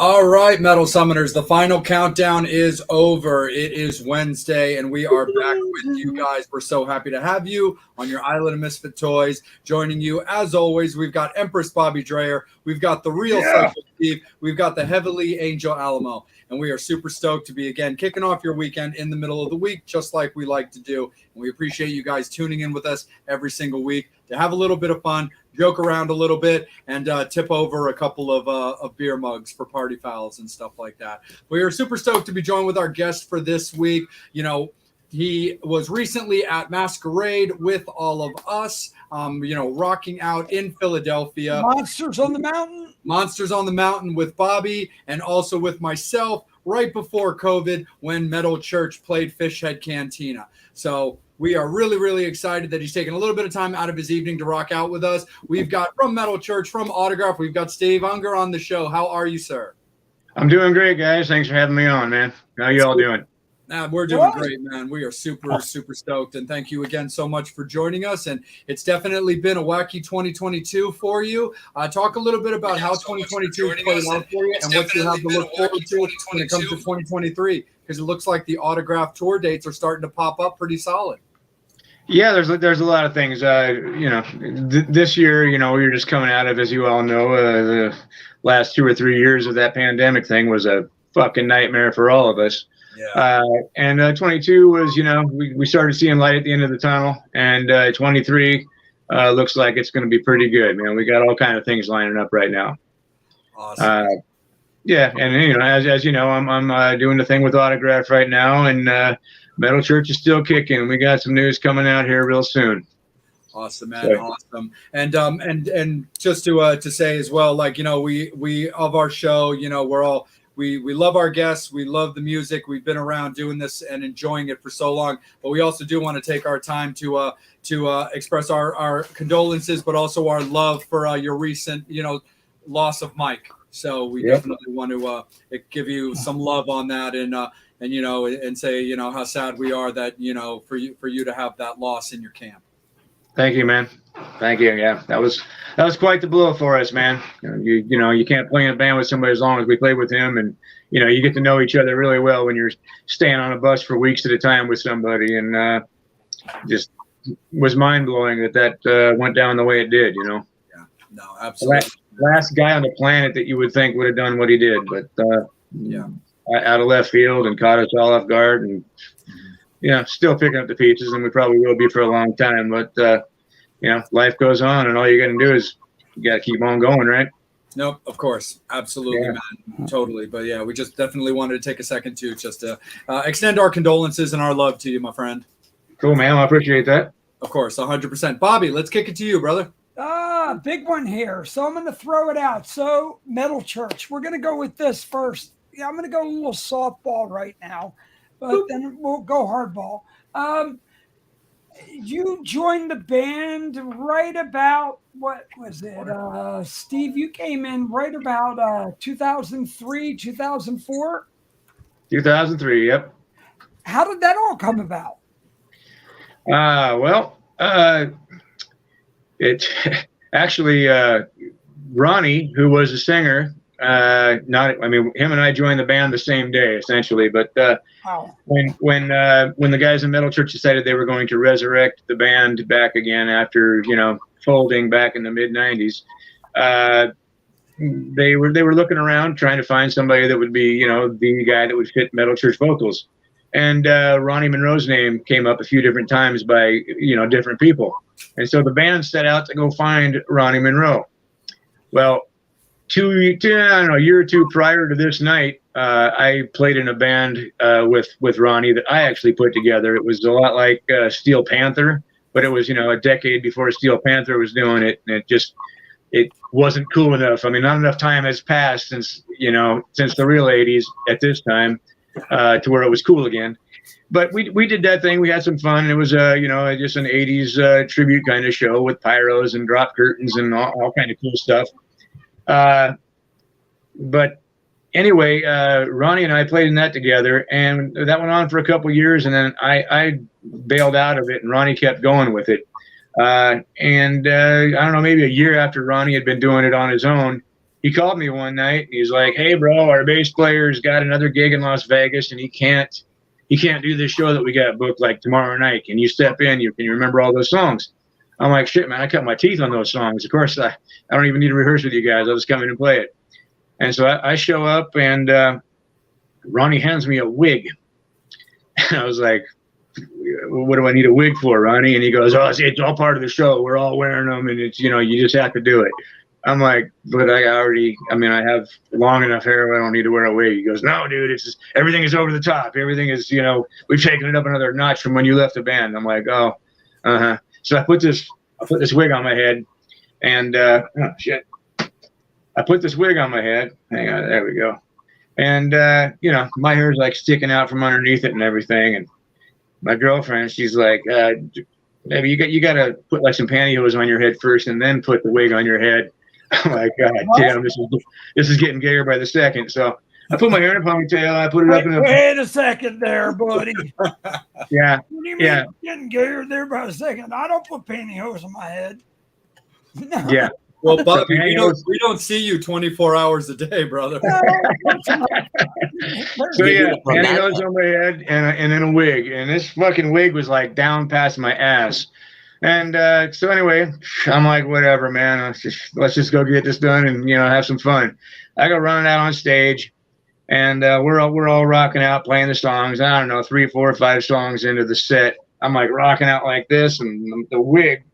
All right, Metal Summoners, the final countdown is over. It is Wednesday, and we are back with you guys. We're so happy to have you on your Island of Misfit Toys. Joining you, as always, we've got Empress Bobby Dreyer, we've got the real Psycho Steve, we've got the Heavily Angel Alamo, and we are super stoked to be, again, kicking off your weekend in the middle of the week, just like we like to do. And we appreciate you guys tuning in with us every single week to have a little bit of fun, joke around a little bit, and tip over a couple of beer mugs for party fouls and stuff like that. We are super stoked to be joined with our guest for this week. You know, he was recently at Masquerade with all of us, rocking out in Philadelphia. Monsters on the Mountain. Monsters on the Mountain with Bobby and also with myself right before COVID when Metal Church played Fishhead Cantina. So we are really, really excited that he's taking a little bit of time out of his evening to rock out with us. We've got from Metal Church, from Autograph, we've got Steve Unger on the show. How are you, sir? I'm doing great, guys. Thanks for having me on, man. How you all doing? We're doing great, man. We are super stoked. And thank you again so much for joining us. And it's definitely been a wacky 2022 for you. Talk a little bit about how 2022 played out for you and what you have to look forward to when it comes to 2023. Because it looks like the Autograph tour dates are starting to pop up pretty solid. Yeah, there's a lot of things. This year, we were just coming out of, as you all know, the last 2 or 3 years of that pandemic thing was a fucking nightmare for all of us. Yeah. And 22 was, we started seeing light at the end of the tunnel, and 23 looks like it's going to be pretty good. Man, we got all kind of things lining up right now. Awesome. Yeah, and as you know, I'm doing the thing with Autograph right now, and Metal Church is still kicking. We got some news coming out here real soon. Awesome, man. So. Awesome. And just to say as well, we of our show, we love our guests. We love the music. We've been around doing this and enjoying it for so long, but we also do want to take our time to express our condolences, but also our love for your recent, loss of Mike. So we definitely want to give you some love on that and say, how sad we are that, for you to have that loss in your camp. Thank you, man. Thank you. Yeah, that was quite the blow for us, man. You can't play in a band with somebody as long as we played with him, and you get to know each other really well when you're staying on a bus for weeks at a time with somebody, and just was mind blowing that went down the way it did. Yeah, no, absolutely. Last guy on the planet that you would think would have done what he did, but out of left field and caught us all off guard, and still picking up the pieces, and we probably will be for a long time. But life goes on, and all you got to do is you got to keep on going, right? Nope, of course, absolutely, man, totally. But yeah, we just definitely wanted to take a second to just extend our condolences and our love to you, my friend. Cool, man. I appreciate that. Of course, 100%. Bobby, let's kick it to you, brother. Big one here. So I'm going to throw it out. So Metal Church, we're going to go with this first. Yeah, I'm going to go a little softball right now, but then we'll go hardball. You joined the band right about, what was it? Steve, you came in right about 2003, 2004? 2003, yep. How did that all come about? It actually, Ronnie, who was a singer, him and I joined the band the same day, essentially. But when the guys in Metal Church decided they were going to resurrect the band back again after folding back in the mid '90s, they were looking around trying to find somebody that would be the guy that would fit Metal Church vocals. And Ronnie Monroe's name came up a few different times by different people, and so the band set out to go find Ronnie Monroe. Well, a year or two prior to this night, I played in a band with Ronnie that I actually put together. It was a lot like Steel Panther, but it was a decade before Steel Panther was doing it, and it wasn't cool enough. I mean, not enough time has passed since the real '80s at this time to where it was cool again. But we did that thing. We had some fun. It was just an '80s tribute kind of show with pyros and drop curtains and all kind of cool stuff. But anyway, Ronnie and I played in that together, and that went on for a couple of years, and then I bailed out of it, and Ronnie kept going with it. I don't know, maybe a year after Ronnie had been doing it on his own, he called me one night and he's like, "Hey, bro, our bass player's got another gig in Las Vegas and he can't do this show that we got booked like tomorrow night. Can you step in? Can you remember all those songs?" I'm like, "Shit, man, I cut my teeth on those songs. Of course, I don't even need to rehearse with you guys. I'll just come in and play it." And so I show up and Ronnie hands me a wig. And I was like, "What do I need a wig for, Ronnie?" And he goes, "Oh, it's all part of the show. We're all wearing them, and it's, you just have to do it." I'm like, "But I have long enough hair. I don't need to wear a wig." He goes, "No, dude, it's just, everything is over the top. Everything is, we've taken it up another notch from when you left the band." I'm like, "Oh, uh-huh." So I put this wig on my head, and oh shit, I put this wig on my head. Hang on, there we go. And my hair's like sticking out from underneath it and everything. And my girlfriend, she's like, "Maybe you got to put like some pantyhose on your head first, and then put the wig on your head." I'm like, "God damn, this is getting gayer by the second." So I put my hair in a ponytail. I put it up in a. Wait a second there, buddy. Yeah. What do you mean getting gayer there by a second? I don't put pantyhose on my head. No. Yeah. Well, Bobby, we don't see you 24 hours a day, brother. So yeah, pantyhose on my head and then a wig, and this fucking wig was like down past my ass. And so anyway, I'm like, whatever, man. Let's just go get this done and have some fun. I go running out on stage, and we're all rocking out, playing the songs. I don't know, 3, 4, 5 songs into the set, I'm like rocking out like this, and the wig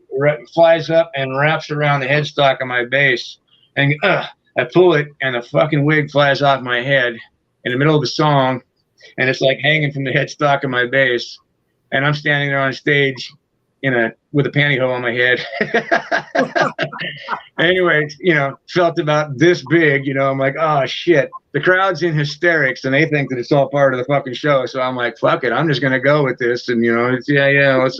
flies up and wraps around the headstock of my bass, and I pull it, and the fucking wig flies off my head in the middle of the song, and it's like hanging from the headstock of my bass, and I'm standing there on stage with a pantyhose on my head. Anyway, felt about this big, I'm like, oh shit, the crowd's in hysterics and they think that it's all part of the fucking show. So I'm like, fuck it, I'm just gonna go with this, and it's let's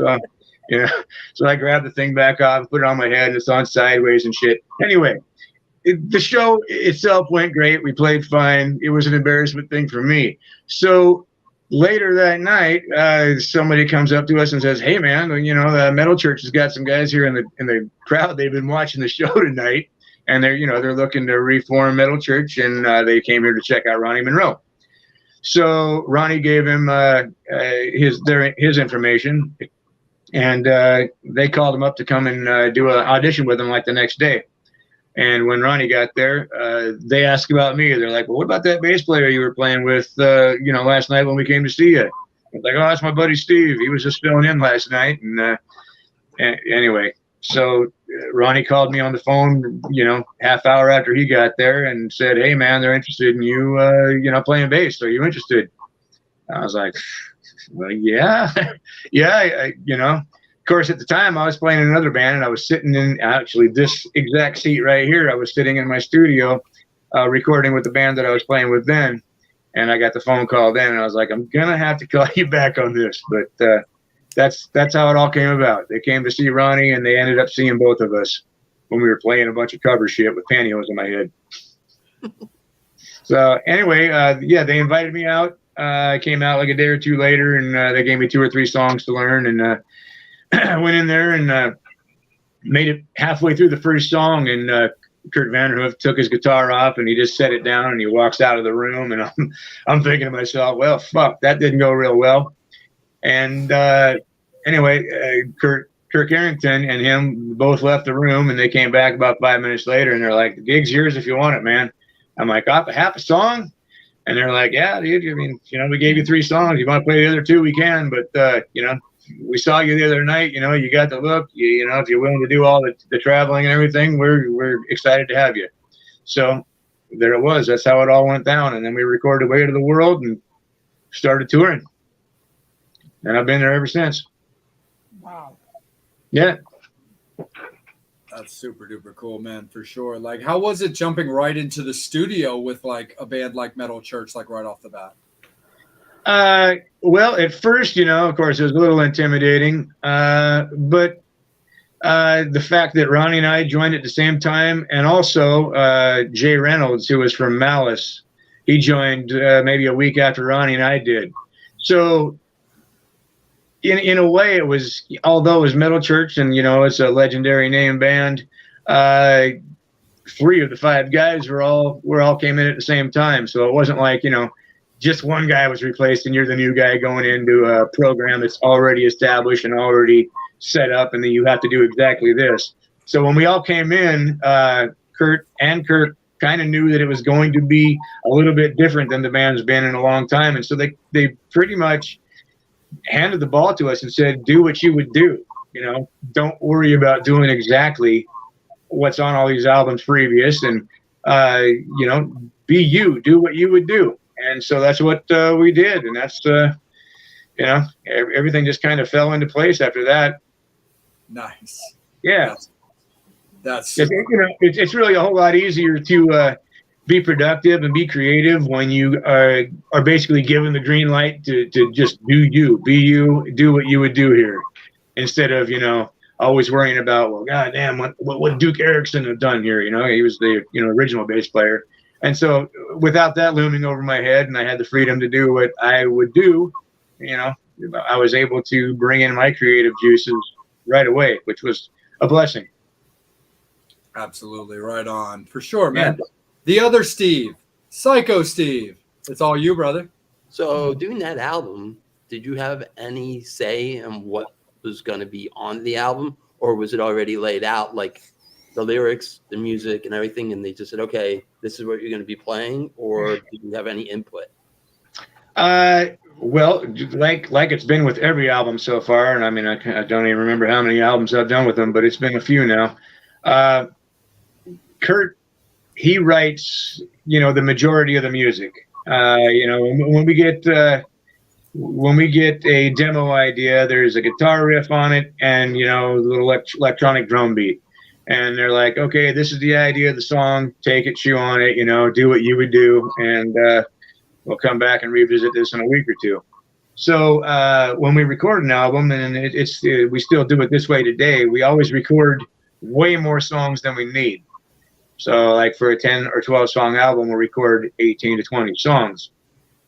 so I grabbed the thing back off, put it on my head, it's on sideways and shit. Anyway, the show itself went great. We played fine. It was an embarrassment thing for me. So later that night, somebody comes up to us and says, "Hey man, the Metal Church has got some guys here in the crowd. They've been watching the show tonight, and they're looking to reform Metal Church, and they came here to check out Ronnie Monroe." So Ronnie gave him his information, and they called him up to come and do an audition with him like the next day. And when Ronnie got there, they asked about me. They're like, "Well, what about that bass player you were playing with, last night when we came to see you?" I was like, "Oh, that's my buddy Steve. He was just filling in last night." And anyway, so Ronnie called me on the phone, half hour after he got there and said, "Hey, man, they're interested in you, playing bass. Are you interested?" I was like, "Well, yeah, yeah, Of course, at the time, I was playing in another band, and I was sitting in actually this exact seat right here. I was sitting in my studio recording with the band that I was playing with then, and I got the phone call then, and I was like, "I'm going to have to call you back on this." But that's how it all came about. They came to see Ronnie, and they ended up seeing both of us when we were playing a bunch of cover shit with pantyhose on my head. So anyway, they invited me out. I came out like a day or two later, and they gave me 2 or 3 songs to learn, and I went in there and made it halfway through the first song, and Kurt Vanderhoof took his guitar off and he just set it down and he walks out of the room, and I'm thinking to myself, well, fuck, that didn't go real well. And anyway, Kirk Arrington and him both left the room, and they came back about 5 minutes later, and they're like, "The gig's yours if you want it, man." I'm like, half a song? And they're like, "Yeah, dude, we gave you 3 songs. You want to play the other 2, we can, but we saw you the other night, you got the look, if you're willing to do all the traveling and everything, we're excited to have you." So there it was. That's how it all went down. And then we recorded Way to the World and started touring. And I've been there ever since. Wow. Yeah. That's super duper cool, man, for sure. Like, how was it jumping right into the studio with like a band like Metal Church, like right off the bat? Well, at first, of course, it was a little intimidating, but the fact that Ronnie and I joined at the same time, and also Jay Reynolds, who was from Malice, he joined maybe a week after Ronnie and I did. So in a way, it was, although it was Metal Church and, it's a legendary name band, 3 of the 5 guys were all came in at the same time. So it wasn't like, just one guy was replaced and you're the new guy going into a program that's already established and already set up, and then you have to do exactly this. So when we all came in, Kurt and Kirk kind of knew that it was going to be a little bit different than the band's been in a long time. And so they pretty much handed the ball to us and said, do what you would do. Don't worry about doing exactly what's on all these albums previous, and be you, do what you would do. And so that's what we did, and that's everything just kind of fell into place after that. Nice. Yeah, that's it's really a whole lot easier to be productive and be creative when you are basically given the green light to just be you, do what you would do here, instead of always worrying about, well, goddamn, what would Duke Erickson have done here? He was the original bass player. And so without that looming over my head, and I had the freedom to do what I would do, I was able to bring in my creative juices right away, which was a blessing. Absolutely. Right on. For sure, man. Yeah. The other Steve, Psycho Steve. It's all you, brother. So doing that album, did you have any say in what was going to be on the album, or was it already laid out, like the lyrics, the music, and everything, and they just said, okay, this is what you're going to be playing, or did you have any input? Well, like it's been with every album so far, and I mean, I don't even remember how many albums I've done with them, but it's been a few now. Kurt, he writes, the majority of the music. When we get a demo idea, there's a guitar riff on it and, a little electronic drum beat. And they're like, okay, this is the idea of the song. Take it, chew on it, do what you would do. And we'll come back and revisit this in a week or two. So when we record an album, and we still do it this way today, we always record way more songs than we need. So like for a 10 or 12 song album, we'll record 18 to 20 songs.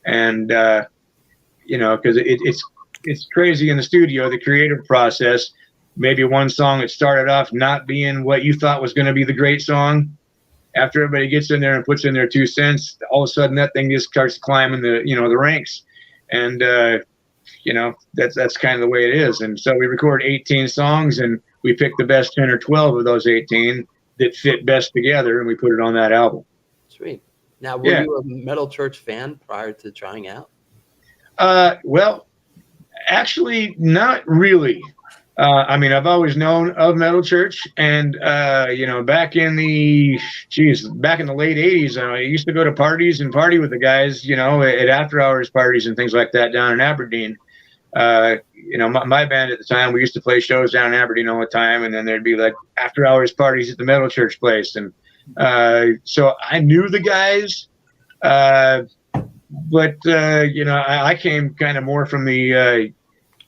And, because it's crazy in the studio, the creative process. Maybe one song that started off not being what you thought was going to be the great song. After everybody gets in there and puts in their 2 cents, all of a sudden that thing just starts climbing the ranks. And, that's kind of the way it is. And so we record 18 songs and we pick the best 10 or 12 of those 18 that fit best together, and we put it on that album. Sweet. Now, were you a Metal Church fan prior to trying out? Well, actually, not really. I've always known of Metal Church, and back in the late '80s, I used to go to parties and party with the guys, at after-hours parties and things like that down in Aberdeen. My band at the time, we used to play shows down in Aberdeen all the time, and then there'd be like after-hours parties at the Metal Church place, and so I knew the guys, but I came kind of more from the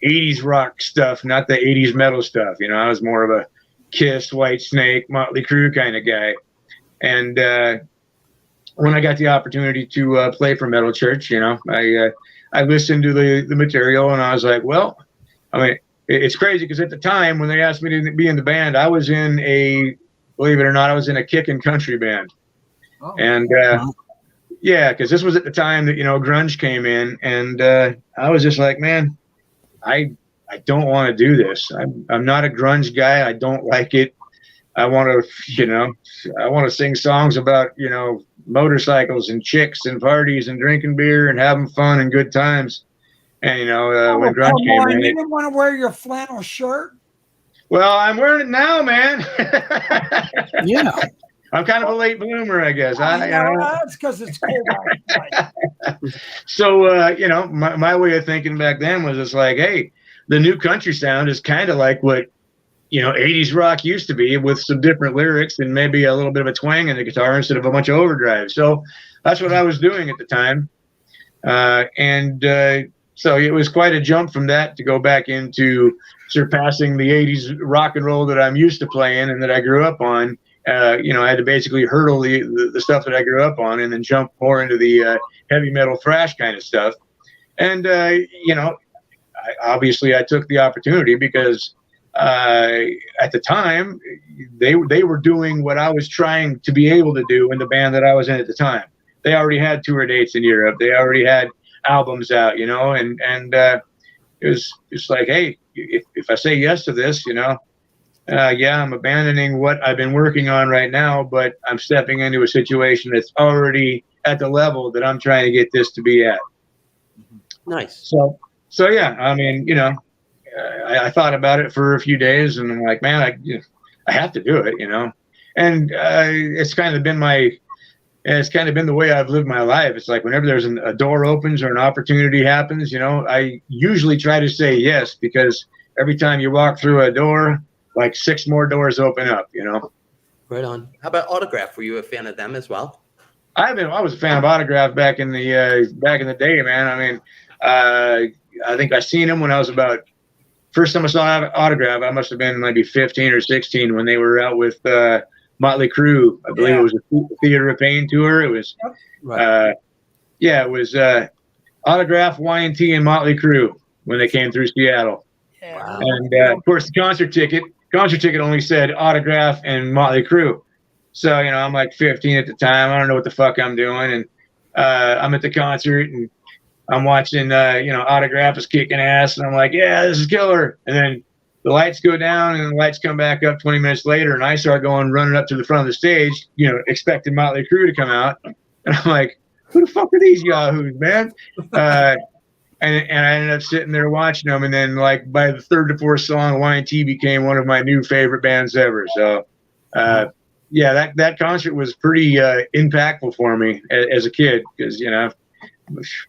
80s rock stuff, not the 80s metal stuff. I was more of a Kiss, Whitesnake, Motley Crue kind of guy. And when I got the opportunity to play for Metal Church, I listened to the material, and I was like, well, it's crazy because at the time when they asked me to be in the band, I was in believe it or not, I was in a kickin' country band. Oh. And because this was at the time that, grunge came in, and I was just like, man, I don't want to do this. I'm not a grunge guy. I don't like it. I want to sing songs about, motorcycles and chicks and parties and drinking beer and having fun and good times. And, when grunge came in. You didn't want to wear your flannel shirt? Well, I'm wearing it now, man. Yeah. I'm kind of a late bloomer, I guess. That's because it's cold outside. So, my way of thinking back then was just like, hey, the new country sound is kind of like what, 80s rock used to be, with some different lyrics and maybe a little bit of a twang in the guitar instead of a bunch of overdrive. So that's what I was doing at the time. So it was quite a jump from that to go back into surpassing the 80s rock and roll that I'm used to playing and that I grew up on. I had to basically hurdle the stuff that I grew up on and then jump more into the heavy metal thrash kind of stuff. And, obviously I took the opportunity because at the time, they were doing what I was trying to be able to do in the band that I was in at the time. They already had tour dates in Europe. They already had albums out, you know, and it was just like, hey, if I say yes to this, you know, yeah, I'm abandoning what I've been working on right now, but I'm stepping into a situation that's already at the level that I'm trying to get this to be at. Nice. So yeah, I mean, you know, I thought about it for a few days, and I'm like, man, I have to do it, you know. And it's kind of been the way I've lived my life. It's like whenever there's a door opens or an opportunity happens, you know, I usually try to say yes, because every time you walk through a door, like 6 more doors open up, you know. Right on. How about Autograph? Were you a fan of them as well? I was a fan of Autograph back in the day, man. I mean, I think I seen them when I was first time I saw Autograph, I must have been maybe 15 or 16 when they were out with Motley Crue. I believe it was a Theater of Pain tour. It was, it was Autograph, Y&T, and Motley Crue when they came through Seattle. Yeah. Wow. And of course, the concert ticket only said Autograph and Motley Crue. So, you know, I'm like 15 at the time. I don't know what the fuck I'm doing. And I'm at the concert and I'm watching, you know, Autograph is kicking ass. And I'm like, yeah, this is killer. And then the lights go down and the lights come back up 20 minutes later. And I start running up to the front of the stage, you know, expecting Motley Crue to come out. And I'm like, who the fuck are these yahoos, man? And I ended up sitting there watching them. And then, like, by the 3rd to 4th song, Y&T became one of my new favorite bands ever. So, yeah, that concert was pretty impactful for me as a kid, because, you know,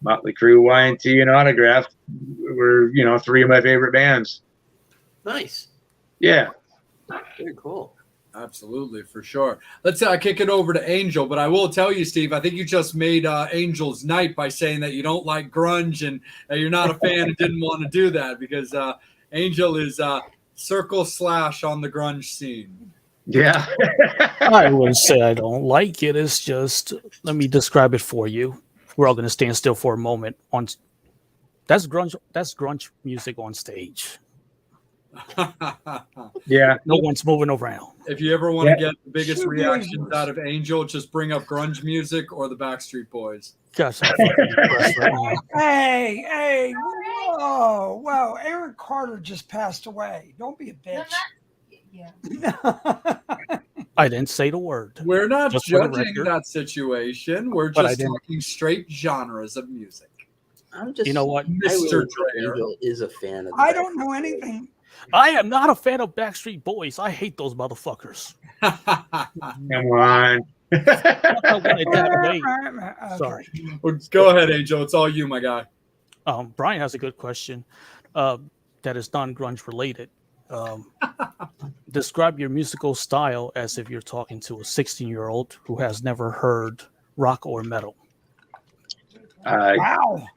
Motley Crue, Y&T, and Autograph were, you know, 3 of my favorite bands. Nice. Yeah. Very cool. Absolutely, for sure. Let's kick it over to Angel, but I will tell you, Steve, I think you just made Angel's night by saying that you don't like grunge and you're not a fan and didn't want to do that, because Angel is circle / on the grunge scene. Yeah. I wouldn't say I don't like it. It's just, let me describe it for you. We're all going to stand still for a moment. That's grunge music on stage. Yeah. No one's moving around. If you ever want to get the biggest reactions out of Angel, just bring up grunge music or the Backstreet Boys. Gosh, I'm fucking impressed right now. Hey, whoa, Aaron Carter just passed away. Don't be a bitch. I didn't say the word. We're not Just for the judging record. that situation. We're But I just didn't- talking straight genres of music. I'm just, You know what? I Mr. really think Dreyer. Angel is a fan of. I don't know anything. I am not a fan of Backstreet Boys. I hate those motherfuckers. Come on. I wanted that way. Sorry. Well, go ahead, Angel. It's all you, my guy. Brian has a good question that is non-grunge related. Describe your musical style as if you're talking to a 16-year-old who has never heard rock or metal. Wow.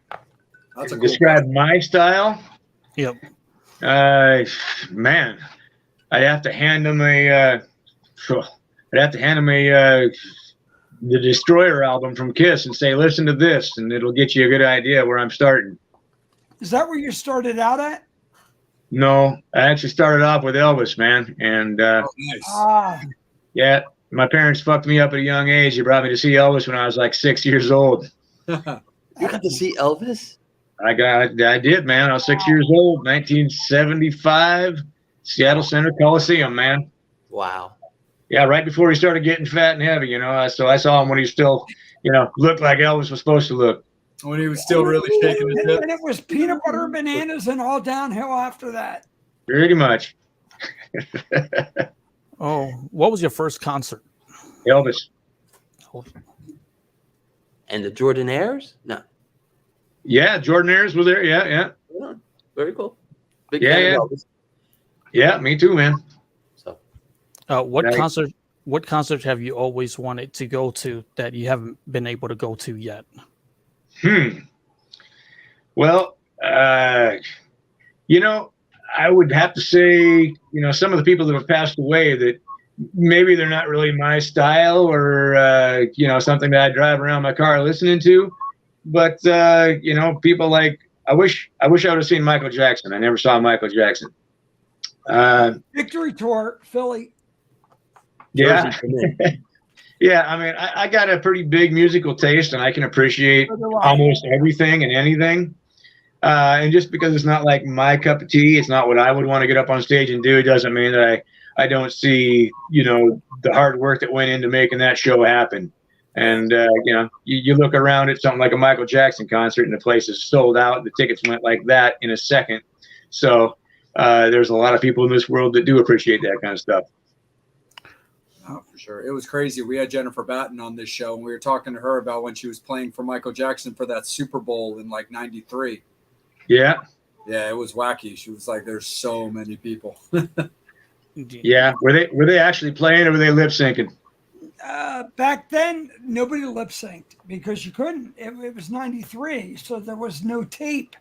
That's a cool Describe my style. Yep. Man, I'd have to hand him the Destroyer album from Kiss and say, listen to this, and it'll get you a good idea where I'm starting. Is that where you started out at? No, I actually started off with Elvis, man. And nice. yeah, my parents fucked me up at a young age. They brought me to see Elvis when I was like 6 years old. You got to see Elvis? I did, man. I was 6 years old, 1975, Seattle Center Coliseum, man. Wow. Yeah, right before he started getting fat and heavy, you know. So I saw him when he still, you know, looked like Elvis was supposed to look. When he was still really shaking his hips. And it was peanut butter, bananas, and all downhill after that. Pretty much. Oh, what was your first concert? Elvis. And the Jordanaires? No. Yeah, Jordanaires was there. Yeah. Yeah. Very cool. Big Yeah, fan yeah. of Elvis. Yeah, me too, man. So What Nice. concert have you always wanted to go to that you haven't been able to go to yet? Well, you know, I would have to say, you know, some of the people that have passed away that maybe they're not really my style or, you know, something that I drive around my car listening to. But, you know, people like, I wish I would have seen Michael Jackson. I never saw Michael Jackson. Victory Tour, Philly. Yeah. Jersey for me. Yeah, I mean, I got a pretty big musical taste, and I can appreciate So do I. almost everything and anything. And just because it's not like my cup of tea, it's not what I would want to get up on stage and do. It doesn't mean that I don't see, the hard work that went into making that show happen. And you look around at something like a Michael Jackson concert, and the place is sold out. The tickets went like that in a second. So there's a lot of people in this world that do appreciate that kind of stuff. Oh, for sure. It was crazy. We had Jennifer Batten on this show, and we were talking to her about when she was playing for Michael Jackson for that Super Bowl in like '93. Yeah. Yeah, it was wacky. She was like, "There's so many people." Yeah. Were they actually playing, or were they lip syncing? Back then, nobody lip synced because you couldn't. It was '93, so there was no tape.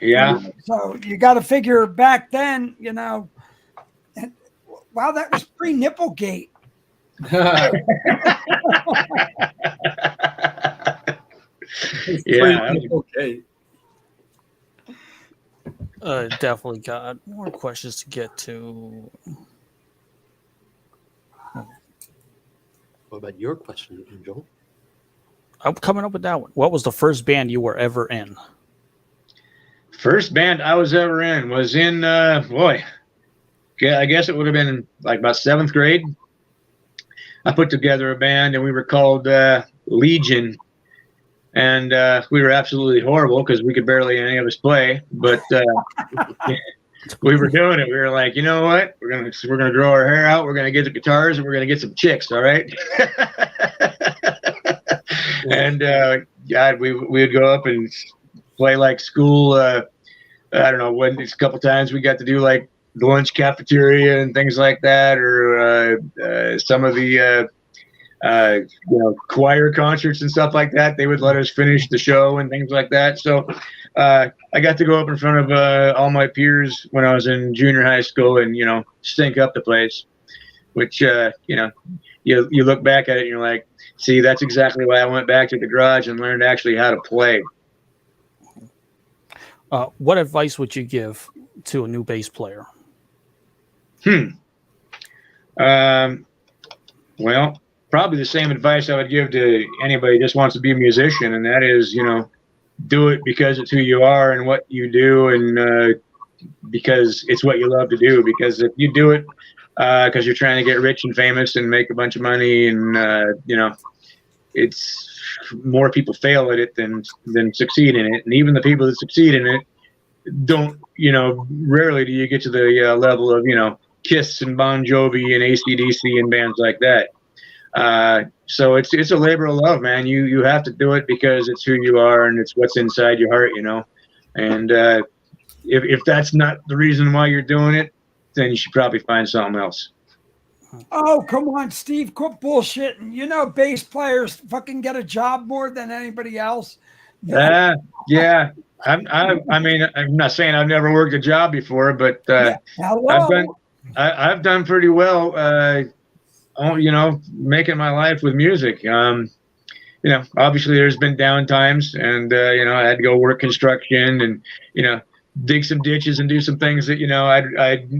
Yeah. So you got to figure back then, wow, that was pre-Nipplegate. Yeah. Okay. Definitely got more questions to get to. What about your question, Angel? I'm coming up with that one. What was the first band you were ever in? First band I was ever in was in, I guess it would have been like about 7th grade. I put together a band, and we were called Legion. And we were absolutely horrible because we could barely any of us play. But we were doing it. We were like, you know what? We're gonna grow our hair out. We're gonna get the guitars, and we're gonna get some chicks. All right. And God, we would go up and play like school. I don't know, when a couple times we got to do like the lunch cafeteria and things like that, or some of the choir concerts and stuff like that. They would let us finish the show and things like that. So I got to go up in front of all my peers when I was in junior high school and stink up the place. Which you look back at it and you're like, see, that's exactly why I went back to the garage and learned actually how to play. What advice would you give to a new bass player? Well, probably the same advice I would give to anybody who just wants to be a musician, and that is, do it because it's who you are and what you do, and because it's what you love to do. Because if you do it because you're trying to get rich and famous and make a bunch of money, and it's more people fail at it than succeed in it. And even the people that succeed in it don't, rarely do you get to the level of, Kiss and Bon Jovi and AC/DC and bands like that. So it's a labor of love, man. You have to do it because it's who you are and it's what's inside your heart, And if that's not the reason why you're doing it, then you should probably find something else. Oh, come on, Steve, quit bullshitting. Bass players fucking get a job more than anybody else. Yeah. I mean, I'm not saying I've never worked a job before, but I've done pretty well, making my life with music. Obviously there's been down times, and I had to go work construction and dig some ditches and do some things that I'd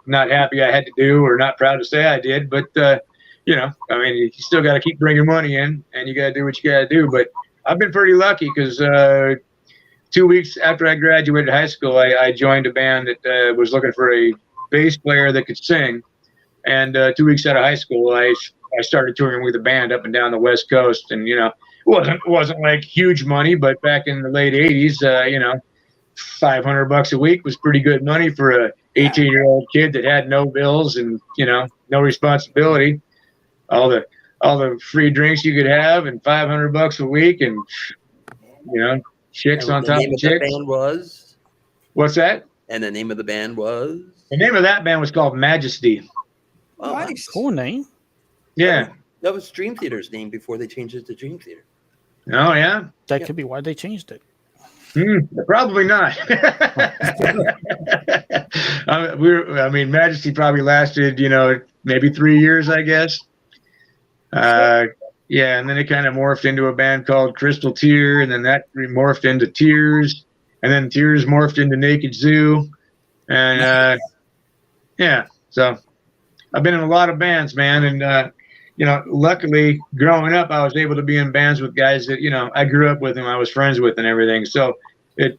not happy I had to do, or not proud to say I did. But I mean, you still got to keep bringing money in, and you got to do what you got to do. But I've been pretty lucky because 2 weeks after I graduated high school, I joined a band that was looking for a bass player that could sing. And 2 weeks out of high school, I started touring with a band up and down the West Coast. And it wasn't like huge money, but back in the late '80s, $500 a week was pretty good money for a 18-year-old kid that had no bills and no responsibility. All the free drinks you could have, and $500 a week, and chicks on top of chicks. The band was? What's that? And the name of the band was? The name of that band was called Majesty. Oh, nice. Cool name. Yeah. That was Dream Theater's name before they changed it to Dream Theater. Oh, yeah? That could be why they changed it. Probably not. Majesty probably lasted, maybe 3 years, I guess. Yeah, and then it kind of morphed into a band called Crystal Tear, and then that morphed into Tears, and then Tears morphed into Naked Zoo, and Yeah. So I've been in a lot of bands, man, and luckily growing up, I was able to be in bands with guys that I grew up with and I was friends with and everything. So it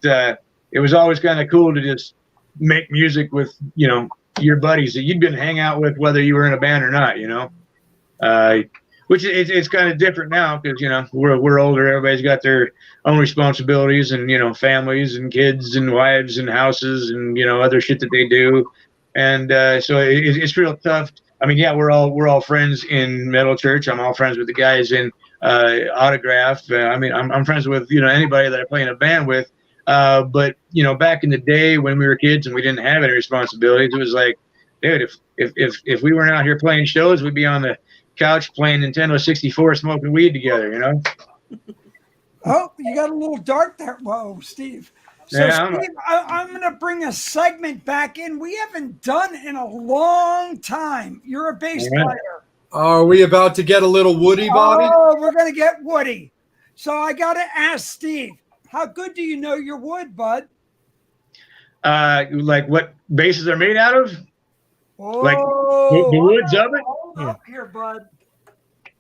was always kind of cool to just make music with your buddies that you'd been hang out with, whether you were in a band or not. Which it's kind of different now because we're older. Everybody's got their own responsibilities and families and kids and wives and houses and other shit that they do, and so it's real tough. I mean, yeah, we're all friends in Metal Church. I'm all friends with the guys in Autograph. I mean, I'm friends with anybody that I play in a band with. But back in the day when we were kids and we didn't have any responsibilities, it was like, dude, if we weren't out here playing shows, we'd be on the couch playing Nintendo 64, smoking weed together. Oh, you got a little dark there. Whoa, Steve. So, Yeah, Steve, I'm going to bring a segment back in we haven't done in a long time. You're a bass Yeah. player. Are we about to get a little Woody, Bobby? Oh, we're going to get Woody. So I got to ask Steve, how good do you know your wood, bud? Like what basses are made out of? Oh, Like the woods of it? Hold up here, bud.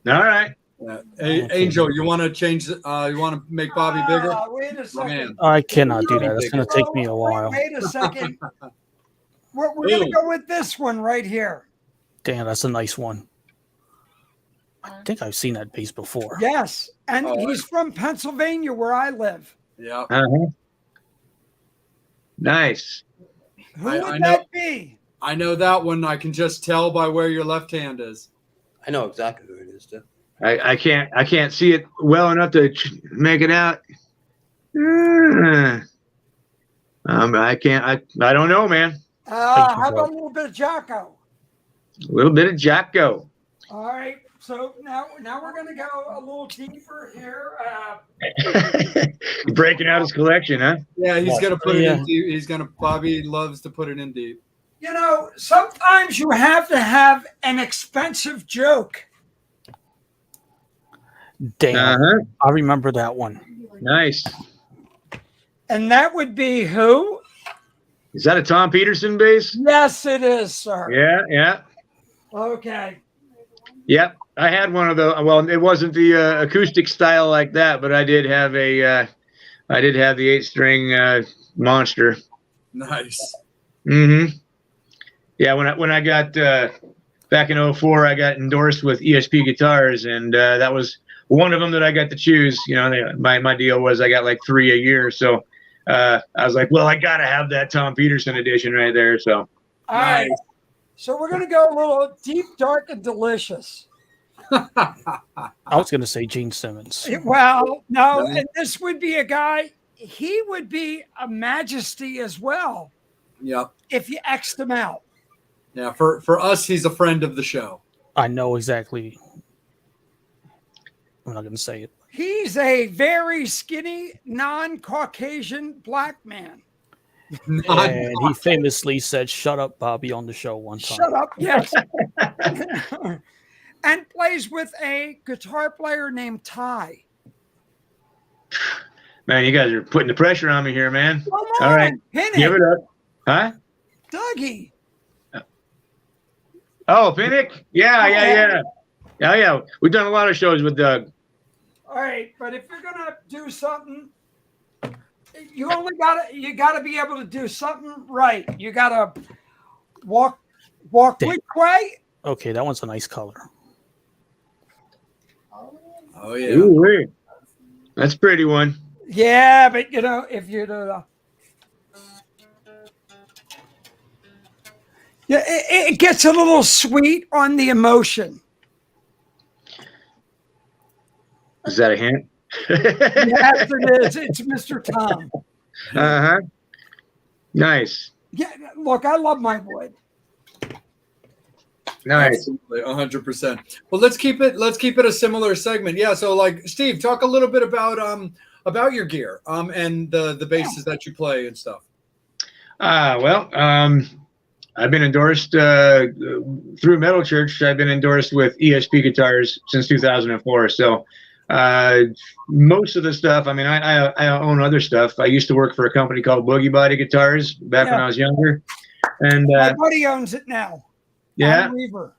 All right. Yeah. Angel, you want to change? You want to make Bobby bigger? Wait a second. Man. I cannot do that. It's going to take me a while. Wait a second. We're going to go with this one right here. Damn, that's a nice one. I think I've seen that bass before. Yes. And he's from Pennsylvania where I live. Yeah. Uh-huh. Nice. Who I would know. that be? I know that one. I can just tell by where your left hand is. I know exactly who it is, too. I can't see it well enough to make it out. I don't know, man. How about a little bit of Jocko? A little bit of Jocko. All right. So now we're going to go a little deeper here. Breaking out his collection, huh? Yeah, he's gonna put it Yeah. in deep. Bobby loves to put it in deep. Sometimes you have to have an expensive joke. Damn, Uh-huh. I remember that one. Nice. And that would be who? Is that a Tom Peterson bass? Yes, it is, sir. Yeah. Okay. Yep. I had one of those. Well, it wasn't the acoustic style like that, but I did have the 8-string monster. Nice. Mm-hmm. Yeah, when I got back in 2004, I got endorsed with ESP Guitars, and that was one of them that I got to choose. My deal was I got like 3 a year, so I was like, well, I gotta have that Tom Peterson edition right there. So All right. So we're going to go a little deep, dark, and delicious. I was going to say Gene Simmons. Well, no, and this would be a guy, he would be a majesty as well Yep. if you X'd him out. Yeah. For us, he's a friend of the show. I know exactly. I'm not going to say it. He's a very skinny, non-Caucasian black man. And he famously said, "Shut up, Bobby," on the show one time. Shut up, yes. And plays with a guitar player named Ty. man, you guys are putting the pressure on me here, man. Come on, All right, Pinnick, give it up, huh? Dougie. Oh, Pinnick? Yeah. We've done a lot of shows with Doug. All right, but if you're gonna do something, you gotta be able to do something right. You gotta walk which way? Okay, that one's a nice color. Oh yeah. Ooh, that's a pretty one. Yeah, but if you do yeah, it gets a little sweet on the emotion. Is that a hint? Yes, it is. It's Mr. Tom. Uh-huh. Nice. Yeah, look, I love my wood. Nice. Absolutely, 100%. Well, let's keep it a similar segment. Yeah. So, like, Steve, talk a little bit about your gear and the basses that you play and stuff. Well, I've been endorsed through Metal Church. I've been endorsed with ESP Guitars since 2004. So most of the stuff, I mean, I own other stuff. I used to work for a company called Boogie Body Guitars back when I was younger. And My buddy owns it now. yeah, Adam Weaver.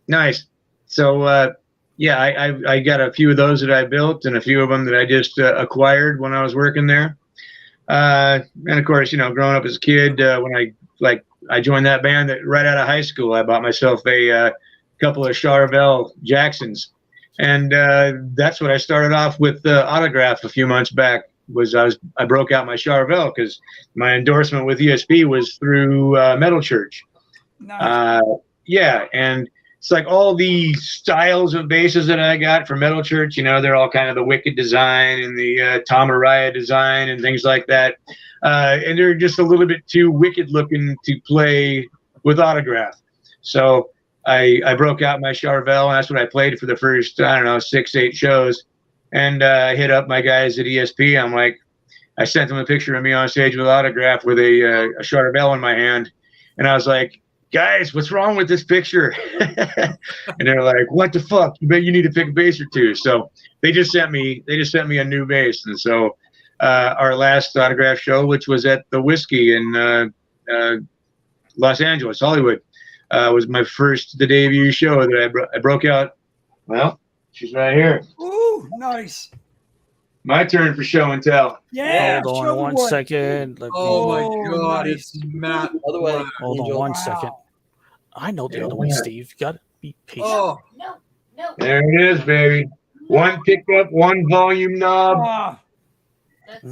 nice. So yeah, I got a few of those that I built, and a few of them that I just acquired when I was working there. And of course, you know, growing up as a kid, when I joined that band that right out of high school, I bought myself a couple of Charvel Jacksons, and that's what I started off with Autograph a few months back. I broke out my Charvel because my endorsement with ESP was through Metal Church. Nice. Yeah, and it's like all the styles of basses that I got from Metal Church, you know, they're all kind of the Wicked design and the Tom Araya design and things like that. And they're just a little bit too wicked looking to play with Autograph. So I broke out my Charvel, and that's what I played for the first, I don't know, 6-8 shows. And I hit up my guys at ESP. I'm like, I sent them a picture of me on stage with Autograph with a Charvel in my hand. And I was like, guys, what's wrong with this picture? And they're like, what the fuck? You need to pick a bass or two. So they just sent me a new bass. And so our last Autograph show, which was at the Whiskey in Los Angeles, Hollywood, was the debut show that I broke out. Well, she's right here. Ooh, nice. My turn for show and tell. Yeah. Hold show on the one wood. second. Let me- Oh my Oh, God, nice. it's Matt. By the way, Black. Hold on Angel, one Wow. second. I know the Yeah. other one, Steve. You gotta be patient. Oh, There it is, baby. One pickup, one volume knob. Ah,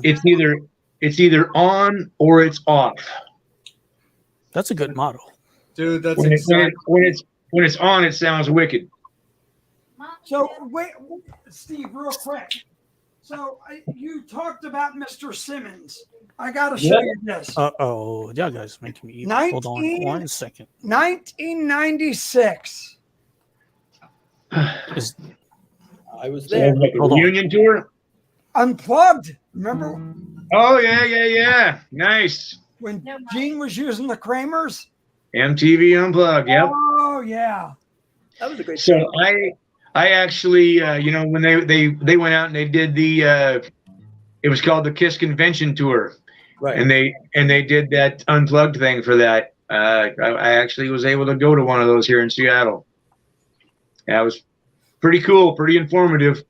It's either on or it's off. That's a good motto. dude, that's When exactly. it's on, it sounds wicked. so wait, Steve, real quick. So you talked about Mr. Simmons. I got to show you this. Oh, y'all guys making me eat. Hold on 1 second. 1996. Is I was So there. like a Hold on. reunion tour. Unplugged. Remember Oh yeah. Nice. when Gene was using the Kramers? MTV Unplugged. Yep. Oh, yeah. That was a great So show. I actually, you know, when they went out and they did it was called the Kiss Convention Tour, Right. and they did that Unplugged thing for that. I actually was able to go to one of those here in Seattle. Yeah, it was pretty cool, pretty informative.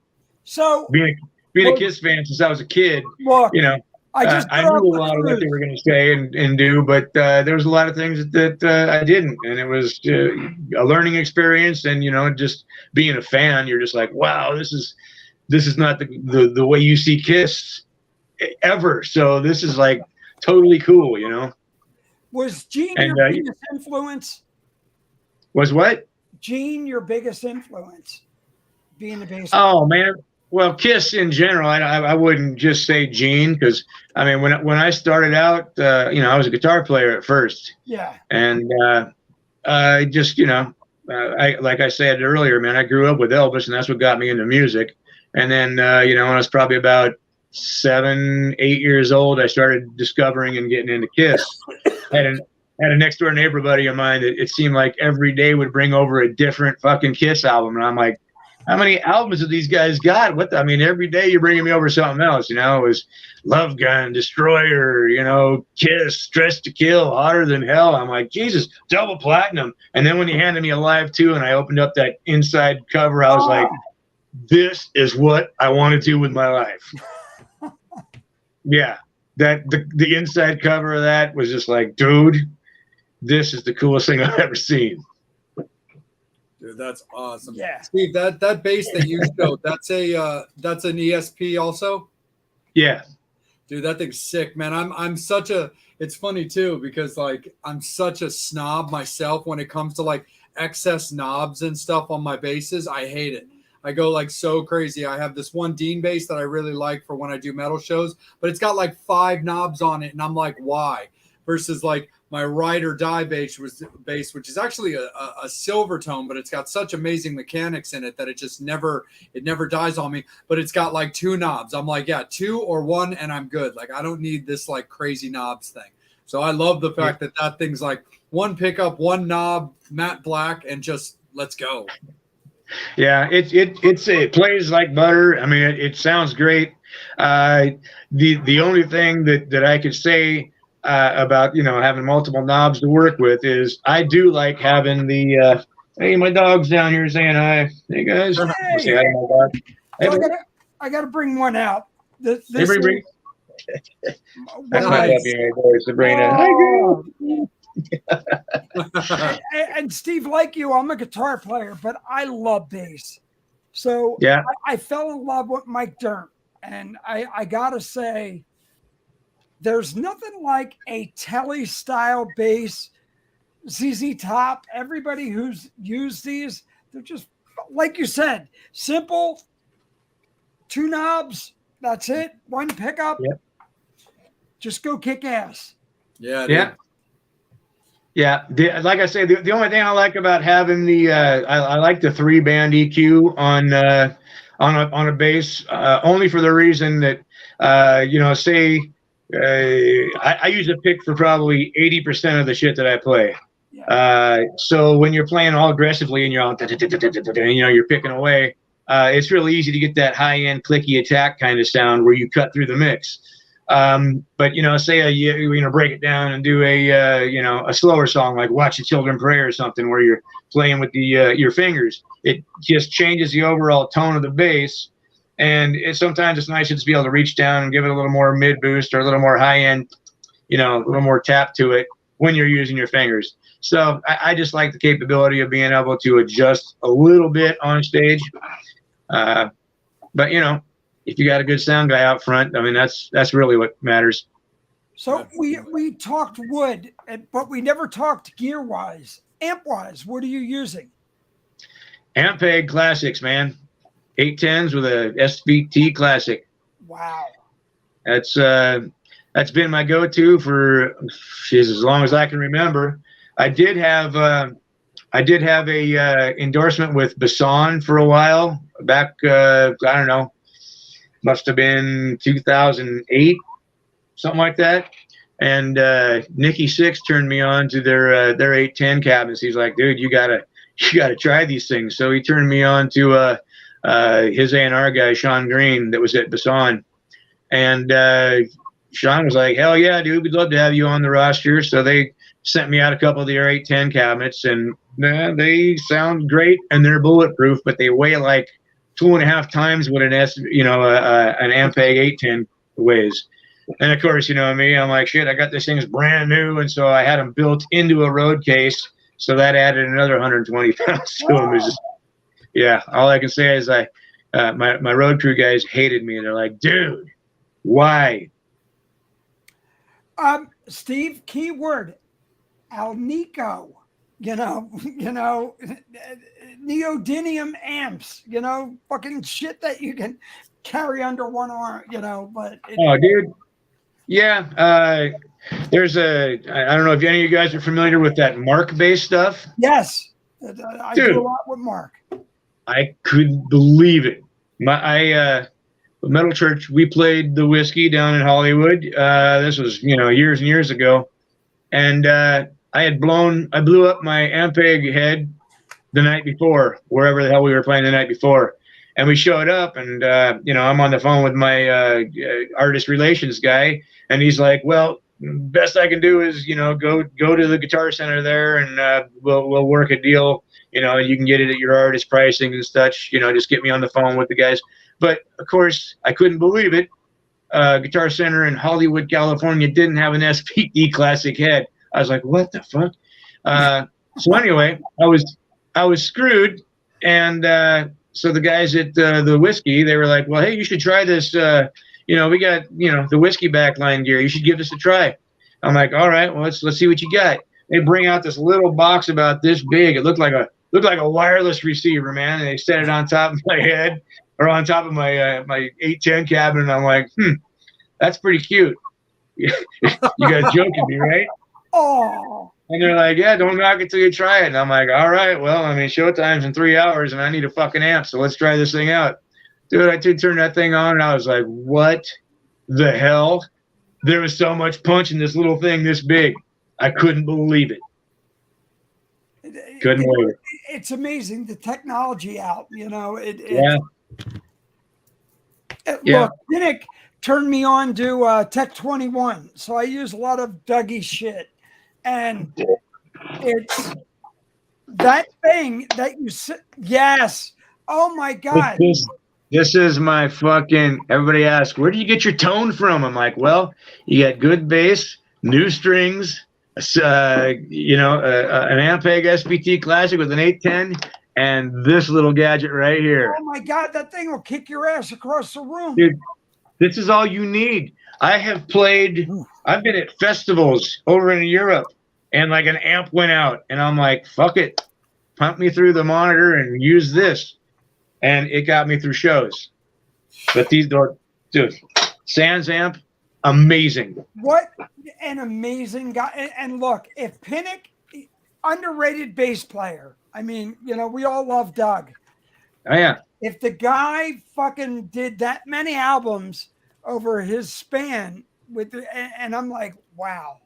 So, Being a Kiss fan since I was a kid, look, you know, I just I put knew up a the lot of what truth. they were going to say and do, but there was a lot of things that I didn't, and it was a learning experience. And you know, just being a fan, you're just like, wow, this is not the way you see Kiss ever. So this is like totally cool, you know. Was Gene And, your biggest influence? Was what? Gene, your biggest influence? Being a bass. Oh man. Well, Kiss in general, I wouldn't just say Gene, because I mean, when I started out, you know, I was a guitar player at first, Yeah. and I just, you know, like I said earlier, man, I grew up with Elvis, and that's what got me into music. And then, you know, when I was probably about 7, 8 years old, I started discovering and getting into Kiss. Had a next door neighbor buddy of mine that it seemed like every day would bring over a different fucking Kiss album, and I'm like, how many albums have these guys got? I mean, every day you're bringing me over something else. You know, it was Love Gun, Destroyer, you know, Kiss, Dress to Kill, Hotter Than Hell. I'm like, Jesus, double platinum. And then when he handed me Alive 2 and I opened up that inside cover, I was like, this is what I want to do with my life. Yeah, the inside cover of that was just like, dude, this is the coolest thing I've ever seen. Dude, that's awesome. Yeah. Steve, that bass that you showed, that's an ESP also. Yeah. Dude, that thing's sick, man. I'm such a. It's funny too because like I'm such a snob myself when it comes to like excess knobs and stuff on my basses. I hate it. I go like so crazy. I have this one Dean bass that I really like for when I do metal shows, but it's got like 5 knobs on it, and I'm like, why? Versus like my Ride or Die bass, which is actually a silver tone, but it's got such amazing mechanics in it that it never dies on me. But it's got like 2 knobs. I'm like, yeah, 2 or 1, and I'm good. Like I don't need this like crazy knobs thing. So I love the fact that thing's like 1 pickup, 1 knob, matte black, and just let's go. Yeah, it plays like butter. I mean, it sounds great. The only thing that I could say about having multiple knobs to work with is I do like having the hey, my dog's down here saying hi. Hey guys, Hey. say hi to my dog. Hey, So I gotta bring one out. This hey, bring. is That's one my of Nice. puppy right there, Sabrina. Hi, Oh. girl. And Steve, like you, I'm a guitar player, but I love bass. So Yeah. I fell in love with Mike Dirnt, and I gotta say, there's nothing like a Telly style bass. ZZ Top, everybody who's used these, they're just like you said, simple, 2 knobs, that's it, 1 pickup. Yep. Just go kick ass. Yeah. Yeah. Yeah, like I say, the only thing I like about having the I like the 3-band EQ on a bass, only for the reason that say I use a pick for probably 80% of the shit that I play. Yeah. So when you're playing all aggressively and you're all you're picking away, it's really easy to get that high end clicky attack kind of sound where you cut through the mix. But say you break it down and do a slower song like "Watch the Children Pray" or something where you're playing with the your fingers. It just changes the overall tone of the bass, and sometimes it's nice to just be able to reach down and give it a little more mid boost or a little more high end, a little more tap to it when you're using your fingers. So I just like the capability of being able to adjust a little bit on stage. But if you got a good sound guy out front, I mean, that's really what matters. So we talked wood, but we never talked gear wise, amp wise. What are you using? Ampeg classics, man. 810s with a SVT classic. Wow. That's been my go-to for as long as I can remember. I did have a endorsement with Basson for a while back. I don't know, must have been 2008, something like that. And Nicky Six turned me on to their 810 cabins. He's like, dude, you gotta try these things. So he turned me on to his A&R guy, Sean Green, that was at Basson. And Sean was like, hell yeah, dude, we'd love to have you on the roster. So they sent me out a couple of their 810 cabinets, and they sound great and they're bulletproof, but they weigh like 2.5 times what an Ampeg 810 weighs. And of course, me, I'm like, shit, I got this thing's brand new, and so I had them built into a road case, so that added another 120 pounds to them. Yeah, all I can say is my road crew guys hated me, and they're like, dude, why? Steve, keyword, Alnico, neodymium amps, fucking shit that you can carry under one arm, but. Oh, dude. Yeah. There's I don't know if any of you guys are familiar with that Mark bass stuff. Yes. I do a lot with Mark. I couldn't believe it. Metal Church, we played the Whiskey down in Hollywood. This was, years and years ago. And I blew up my Ampeg head the night before, wherever the hell we were playing the night before. And we showed up, and, I'm on the phone with my artist relations guy. And he's like, well, best I can do is, go to the Guitar Center there, and we'll work a deal. You can get it at your artist pricing and such. Just get me on the phone with the guys. But of course, I couldn't believe it. Guitar Center in Hollywood, California didn't have an SPD classic head. I was like, what the fuck? So anyway, I was screwed. And so the guys at the Whiskey, they were like, well, hey, you should try this. We got, the Whiskey backline gear. You should give this a try. I'm like, all right, well, let's see what you got. They bring out this little box about this big. It looked like a wireless receiver, man. And they set it on top of my head, or on top of my my 810 cabinet. And I'm like, that's pretty cute. You guys joking me, right? Oh. And they're like, yeah, don't knock it till you try it. And I'm like, all right, well, I mean, showtime's in 3 hours, and I need a fucking amp, so let's try this thing out. Dude, I did turn that thing on, and I was like, what the hell? There was so much punch in this little thing this big. I couldn't believe it. Couldn't believe it. It's amazing, the technology out, Yeah. Look, turned me on to Tech 21. So I use a lot of Dougie shit. And it's that thing that you said. Yes. Oh my God. This is my fucking. Everybody asks, where do you get your tone from? I'm like, well, you got good bass, new strings, an Ampeg SPT Classic with an 810, and this little gadget right here. Oh my God, that thing will kick your ass across the room. Dude, this is all you need. I've been at festivals over in Europe, and like an amp went out, and I'm like, fuck it, pump me through the monitor and use this. And it got me through shows. But dude, Sans amp, amazing. What an amazing guy. And look, if Pinnock, underrated bass player. I mean, we all love Doug. Oh, yeah. If the guy fucking did that many albums over his span and I'm like, wow.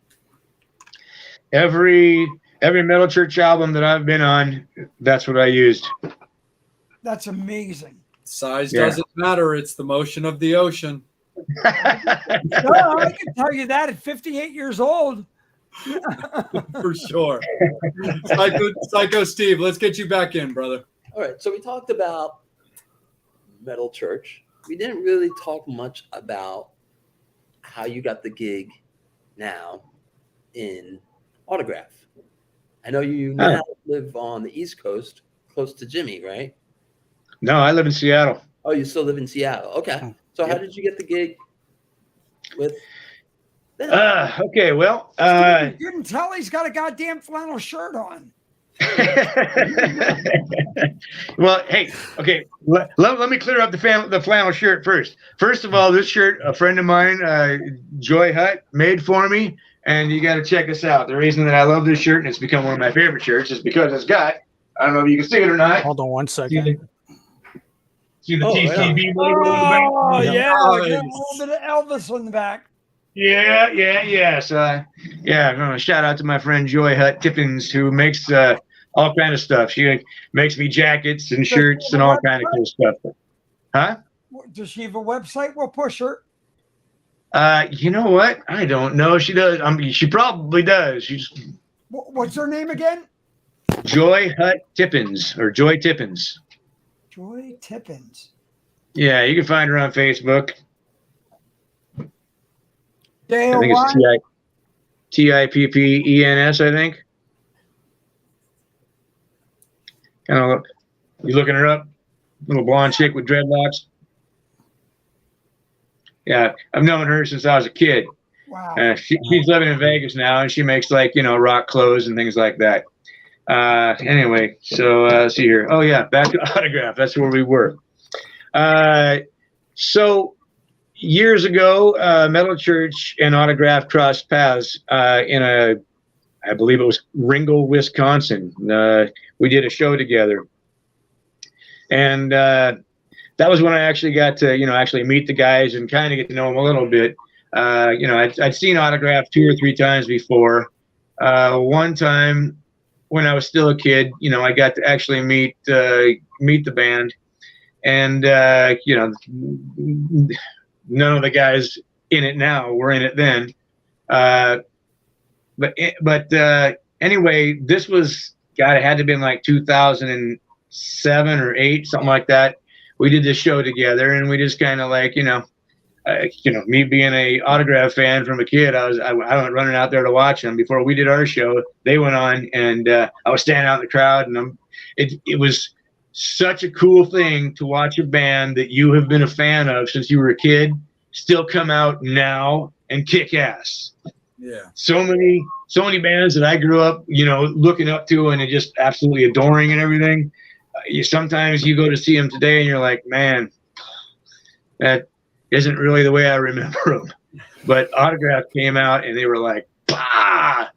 Every Metal Church album that I've been on, that's what I used. That's amazing. Size doesn't matter. It's the motion of the ocean. No, I can tell you that at 58 years old. For sure. Psycho Steve, let's get you back in, brother. All right. So we talked about Metal Church. We didn't really talk much about how you got the gig now in Autograph. I know you now live on the East Coast, close to Jimmy, right? No, I live in Seattle. Oh, you still live in Seattle. Okay. So how did you get the gig with them? Okay, well, you can tell he's got a goddamn flannel shirt on. well, hey, okay, let me clear up the flannel shirt first. First of all, this shirt, a friend of mine, Joy Hutt, made for me, and you got to check us out. The reason that I love this shirt, and it's become one of my favorite shirts, is because it's got, I don't know if you can see it or not. Hold on one second. See the TCB logo Oh, on the back? yeah. Nice. Got a little bit of Elvis on the back. Yeah. So, shout out to my friend Joy Hutt Tippins, who makes all kind of stuff. She makes me jackets and shirts and all kind of cool stuff. Huh? Does she have a website? We'll push her. You know what? I don't know. She does. She probably does. She's What's her name again? Joy Hutt Tippins or Joy Tippins. Joy Tippins. Yeah, you can find her on Facebook. I think J-O-Y? it's Tippens, I think. Kind of look. You looking her up? Little blonde chick with dreadlocks. Yeah, I've known her since I was a kid. Wow. She's living in Vegas now, and she makes rock clothes and things like that. Anyway, so let's see here. Oh yeah, back to Autograph. That's where we were. So years ago, Metal Church and Autograph crossed paths I believe it was Ringgold, Wisconsin. We did a show together, and that was when I actually got to actually meet the guys and kind of get to know them a little bit. I'd seen Autograph 2 or 3 times before. One time when I was still a kid, I got to actually meet the band, and none of the guys in it now were in it then. But anyway, this was, God, it had to have been like 2007 or 8, something like that. We did this show together, and we just kind of like, me being a Autograph fan from a kid, I went running out there to watch them. Before we did our show, they went on, and I was standing out in the crowd, and it was such a cool thing to watch a band that you have been a fan of since you were a kid still come out now and kick ass. Yeah. So many bands that I grew up, looking up to and just absolutely adoring and everything. Sometimes you go to see them today and you're like, man, that isn't really the way I remember them. But Autograph came out and they were like, bah!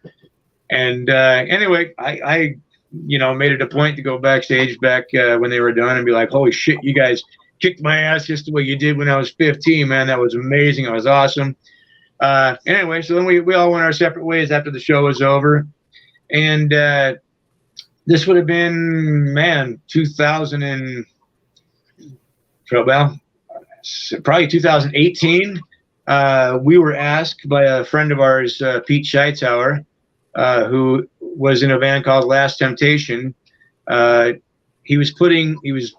And anyway, I made it a point to go backstage back when they were done and be like, holy shit, you guys kicked my ass just the way you did when I was 15, man. That was amazing. That was awesome. Anyway, so then we all went our separate ways after the show was over. And this would have been, 2000 and, well, probably 2018. we were asked by a friend of ours, Pete Scheitauer, who was in a band called Last Temptation. He was,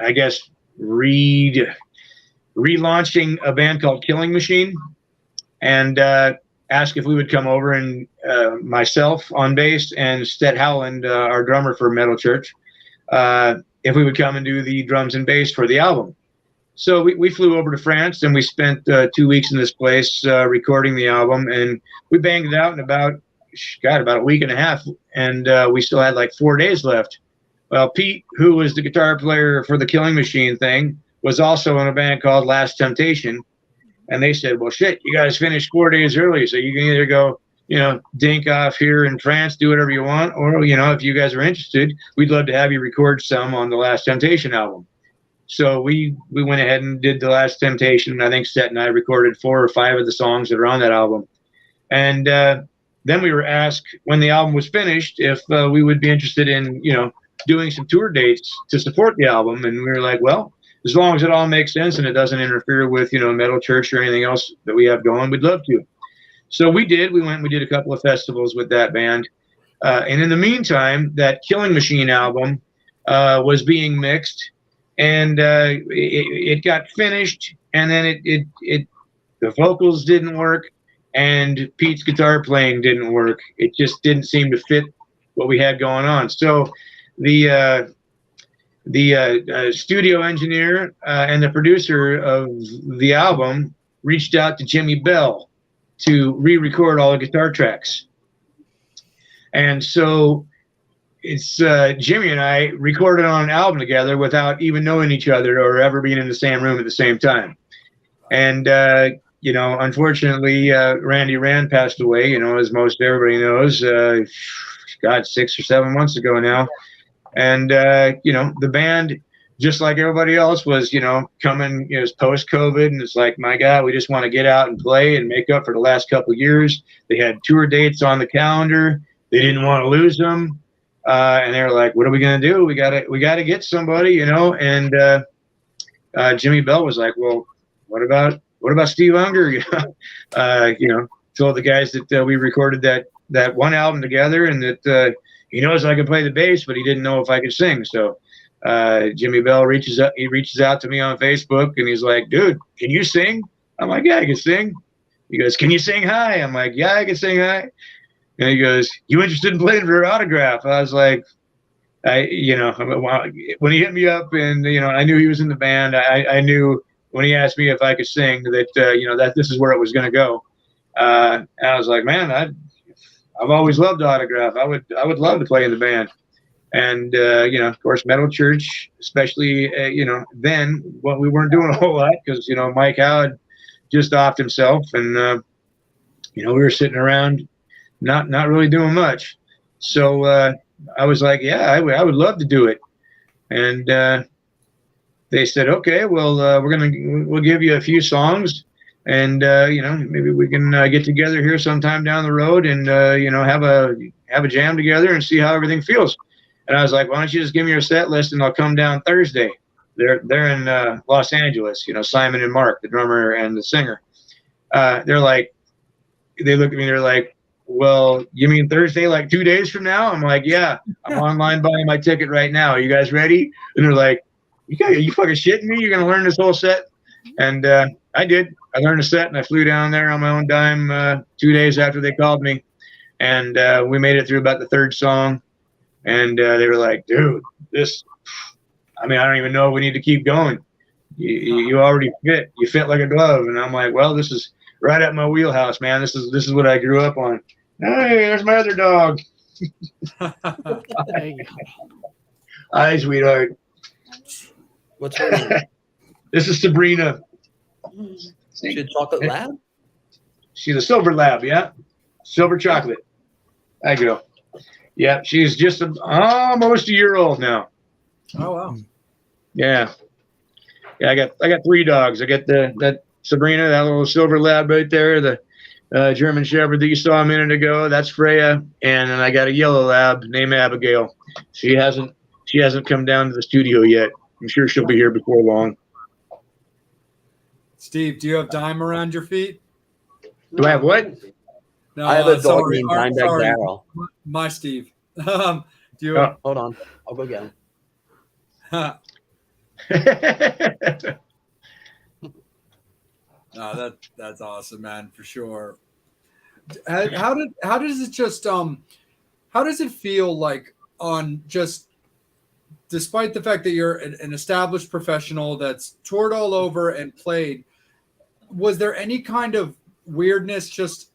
I guess, relaunching a band called Killing Machine, and asked if we would come over, and myself on bass and Stet Howland, our drummer for Metal Church, if we would come and do the drums and bass for the album. So we flew over to France, and we spent 2 weeks in this place recording the album, and we banged it out in about a week and a half, and we still had like 4 days left. Well, Pete, who was the guitar player for the Killing Machine thing, was also in a band called Last Temptation, and they said, well, shit, you guys finished 4 days early, so you can either go, dink off here in France, do whatever you want, or, if you guys are interested, we'd love to have you record some on the Last Temptation album. So we went ahead and did the Last Temptation. I think Seth and I recorded 4 or 5 of the songs that are on that album. And then we were asked when the album was finished if we would be interested in, doing some tour dates to support the album. And we were like, well, as long as it all makes sense and it doesn't interfere with, Metal Church or anything else that we have going, we'd love to. So we did. We went and we did a couple of festivals with that band. And in the meantime, that Killing Machine album was being mixed, and it got finished, and then the vocals didn't work, and Pete's guitar playing didn't work. It just didn't seem to fit what we had going on. So the studio engineer and the producer of the album reached out to Jimmy Bell to re-record all the guitar tracks. And so it's Jimmy and I recorded on an album together without even knowing each other or ever being in the same room at the same time. And, unfortunately, Randy Rand passed away, as most everybody knows, 6 or 7 months ago now. And, the band, just like everybody else, was, coming, it was post-COVID, and it's like, my God, we just want to get out and play and make up for the last couple of years. They had tour dates on the calendar. They didn't want to lose them. And they were like, what are we going to do? We got to get somebody, and Jimmy Bell was like, well, what about Steve Unger? Told the guys that we recorded that one album together, and that he knows I can play the bass, but he didn't know if I could sing. So Jimmy Bell reaches out to me on Facebook, and he's like, dude, can you sing? I'm like, yeah, I can sing. He goes, can you sing high? I'm like, yeah, I can sing high. And he goes, you interested in playing for Autograph? I was like, when he hit me up, and, I knew he was in the band. I knew when he asked me if I could sing that, that this is where it was going to go. And I was like, man, I've always loved Autograph. I would love to play in the band. And, of course, Metal Church, especially, then, well, we weren't doing a whole lot because, Mike Howard just offed himself, and, we were sitting around not really doing much. So I was like, yeah, I would love to do it. And they said, okay, well, we'll give you a few songs, and maybe we can get together here sometime down the road, and have a jam together and see how everything feels. And I was like, why don't you just give me your set list, and I'll come down Thursday. They're in Los Angeles, Simon and Mark, the drummer and the singer. They look at me, they're like, well, you mean Thursday, like 2 days from now? I'm like, yeah, I'm online buying my ticket right now. Are you guys ready? And they're like, you fucking shitting me? You're going to learn this whole set? And I did. I learned a set, and I flew down there on my own dime 2 days after they called me. And we made it through about the third song. And they were like, dude, I don't even know if we need to keep going. You already fit. You fit like a glove. And I'm like, well, this is right up my wheelhouse, man. This is what I grew up on. Hey, there's my other dog. Hi, sweetheart. What's her name? This is Sabrina. She a chocolate lab? She's a silver lab, yeah. Silver chocolate. Hi, girl. Yeah, she's just almost a year old now. Oh wow. Yeah. Yeah, I got 3 dogs. I got that Sabrina, that little silver lab right there, the German Shepherd that you saw a minute ago. That's Freya, and then I got a yellow lab named Abigail. She hasn't come down to the studio yet. I'm sure she'll be here before long. Steve, do you have dime around your feet? Do I have what? No, I have a dog sorry. named Dimebag Darrell. My Steve. Do you? Oh. Hold on, I'll go get him. No, that's awesome, man, for sure. How does it just how does it feel like on just despite the fact that you're an established professional that's toured all over and played, was there any kind of weirdness just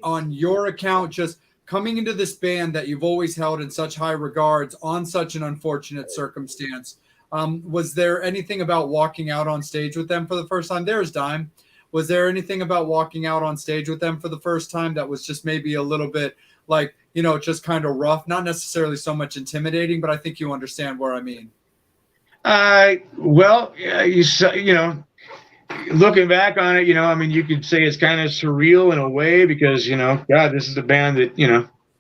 on your account, just coming into this band that you've always held in such high regards on such an unfortunate circumstance? Was there anything about walking out on stage with them for the first time? There's Dime. Was there anything about walking out on stage with them for the first time that was just maybe a little bit like, just kind of rough, not necessarily so much intimidating, but I think you understand what I mean. Well, looking back on it, I mean, you could say it's kind of surreal in a way because, God, this is a band that,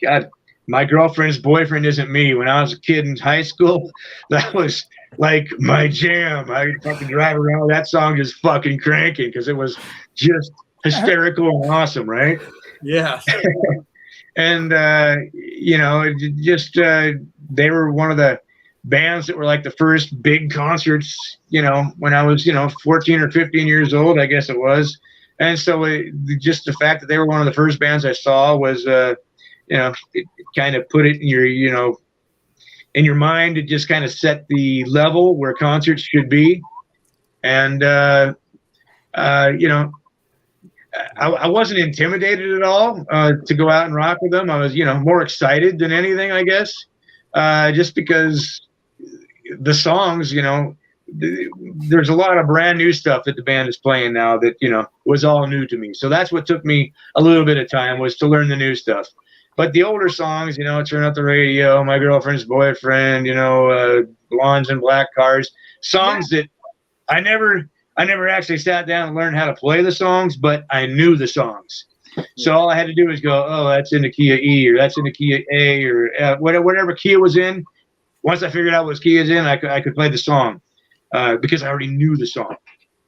God, my girlfriend's boyfriend isn't me. When I was a kid in high school, that was like my jam. I would fucking drive around with that song just fucking cranking because it was just hysterical and awesome, right? Yeah. And, they were one of the bands that were like the first big concerts, when I was, 14 or 15 years old, I guess it was. And so just the fact that they were one of the first bands I saw was, it kind of put it in your, in your mind. It just kind of set the level where concerts should be. And, I wasn't intimidated at all to go out and rock with them. I was, more excited than anything, I guess, just because the songs, there's a lot of brand new stuff that the band is playing now that, was all new to me. So that's what took me a little bit of time was to learn the new stuff. But the older songs, Turn Up the Radio, My Girlfriend's Boyfriend, Blondes and Black Cars, songs that I never actually sat down and learned how to play the songs, but I knew the songs. So all I had to do was go, oh, that's in the key of E, or that's in the key of A, or whatever key it was in. Once I figured out what key is in, I could play the song because I already knew the song.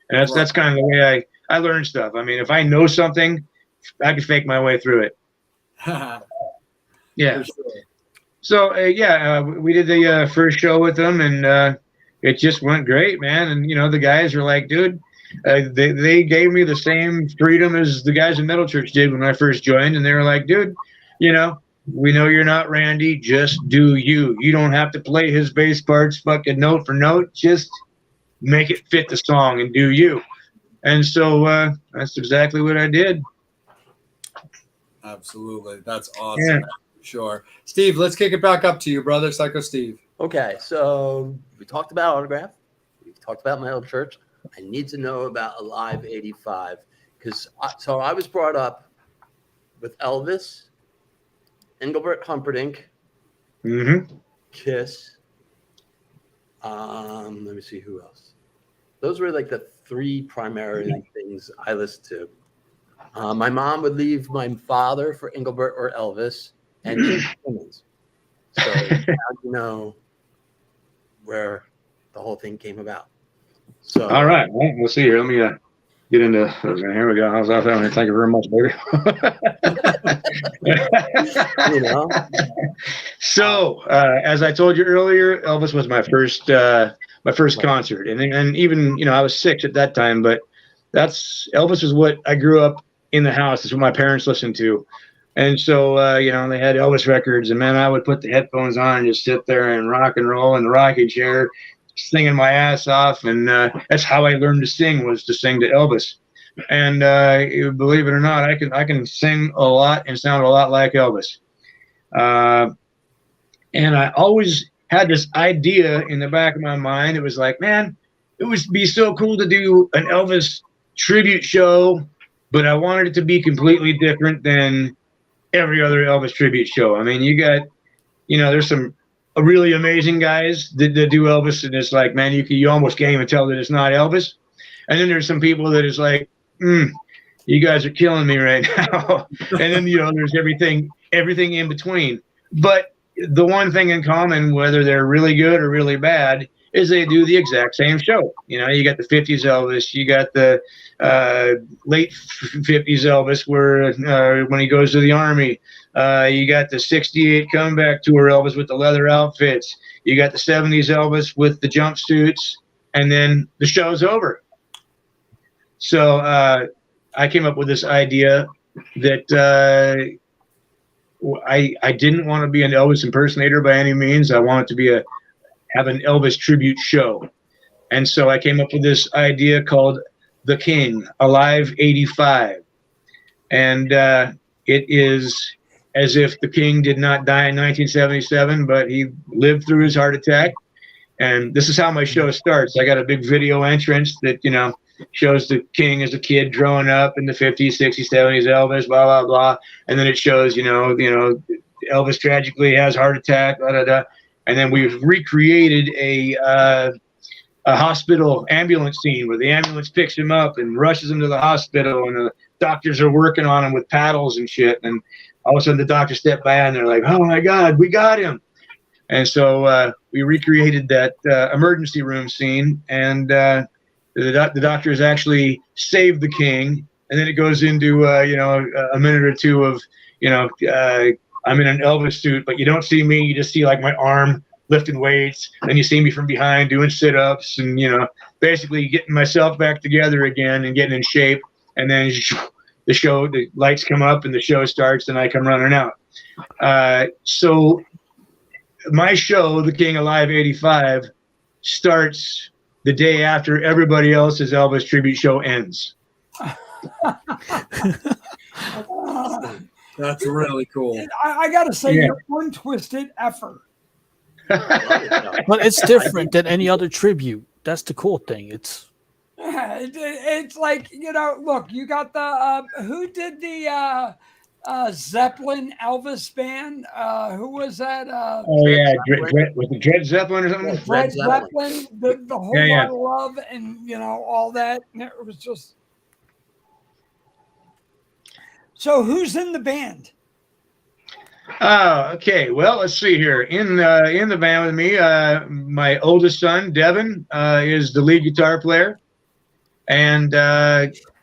And that's kind of the way I learn stuff. I mean, if I know something, I can fake my way through it. Yeah. Sure. So, we did the first show with them, and it just went great, man. And, the guys were like, dude, they gave me the same freedom as the guys in Metal Church did when I first joined. And they were like, dude, we know you're not Randy. Just do you. You don't have to play his bass parts fucking note for note. Just make it fit the song and do you. And so that's exactly what I did. Absolutely. That's awesome. Yeah. Sure. Steve, let's kick it back up to you, brother. Psycho Steve. Okay, so we talked about Autograph. We talked about Metal Church. I need to know about Alive 85 because I was brought up with Elvis, Engelbert Humperdinck, Kiss. Let me see who else. Those were like the three primary things I listened to. My mom would leave my father for Engelbert or Elvis, and Simmons. So how where the whole thing came about. So all right, well, we'll see here. Let me get into here we go. How's that sounding? Thank you very much, baby. So as I told you earlier, Elvis was my first concert, and even I was 6 at that time, but Elvis is what I grew up in the house. It's what my parents listened to. And so, they had Elvis records, and man, I would put the headphones on and just sit there and rock and roll in the rocking chair, singing my ass off. And that's how I learned to sing, was to sing to Elvis. And believe it or not, I can sing a lot and sound a lot like Elvis. And I always had this idea in the back of my mind. It was like, man, it would be so cool to do an Elvis tribute show, but I wanted it to be completely different than every other Elvis tribute show. I mean, you got, there's some really amazing guys that do Elvis, and it's like, man, you almost can't even tell that it's not Elvis. And then there's some people that is like, you guys are killing me right now. And then, there's everything in between. But the one thing in common, whether they're really good or really bad, is they do the exact same show. You know, you got the 50s Elvis, you got the late 50s Elvis, where when he goes to the army, you got the 68 comeback tour Elvis with the leather outfits, you got the 70s Elvis with the jumpsuits, and then the show's over. So I came up with this idea that I didn't want to be an Elvis impersonator by any means. I wanted to be have an Elvis tribute show. And so I came up with this idea called The King, Alive 85. And it is as if the King did not die in 1977, but he lived through his heart attack. And this is how my show starts. I got a big video entrance that, you know, shows the King as a kid growing up in the 50s, 60s, 70s, Elvis, blah, blah, blah. And then it shows, you know, Elvis tragically has heart attack, blah, blah, blah. And then we've recreated a hospital ambulance scene where the ambulance picks him up and rushes him to the hospital, and the doctors are working on him with paddles and shit. And all of a sudden the doctors step by and they're like, "Oh my God, we got him." And so we recreated that emergency room scene, and the doctors actually saved the King. And then it goes into, a minute or two of, I'm in an Elvis suit, but you don't see me. You just see like my arm lifting weights. Then you see me from behind doing sit-ups and, basically getting myself back together again and getting in shape. And then the lights come up and the show starts and I come running out. So my show, The King Alive 85, starts the day after everybody else's Elvis tribute show ends. That's really cool. I got to say, your untwisted effort. But it's different than any other tribute. That's the cool thing. It's like, look, you got the who did the Zeppelin Elvis band? Who was that? Was it Dred Zeppelin or something? Dred Zeppelin, the whole lot of love, and all that. And it was just. So who's in the band? Okay. Well, let's see here. In the band with me, my oldest son, Devin, is the lead guitar player. And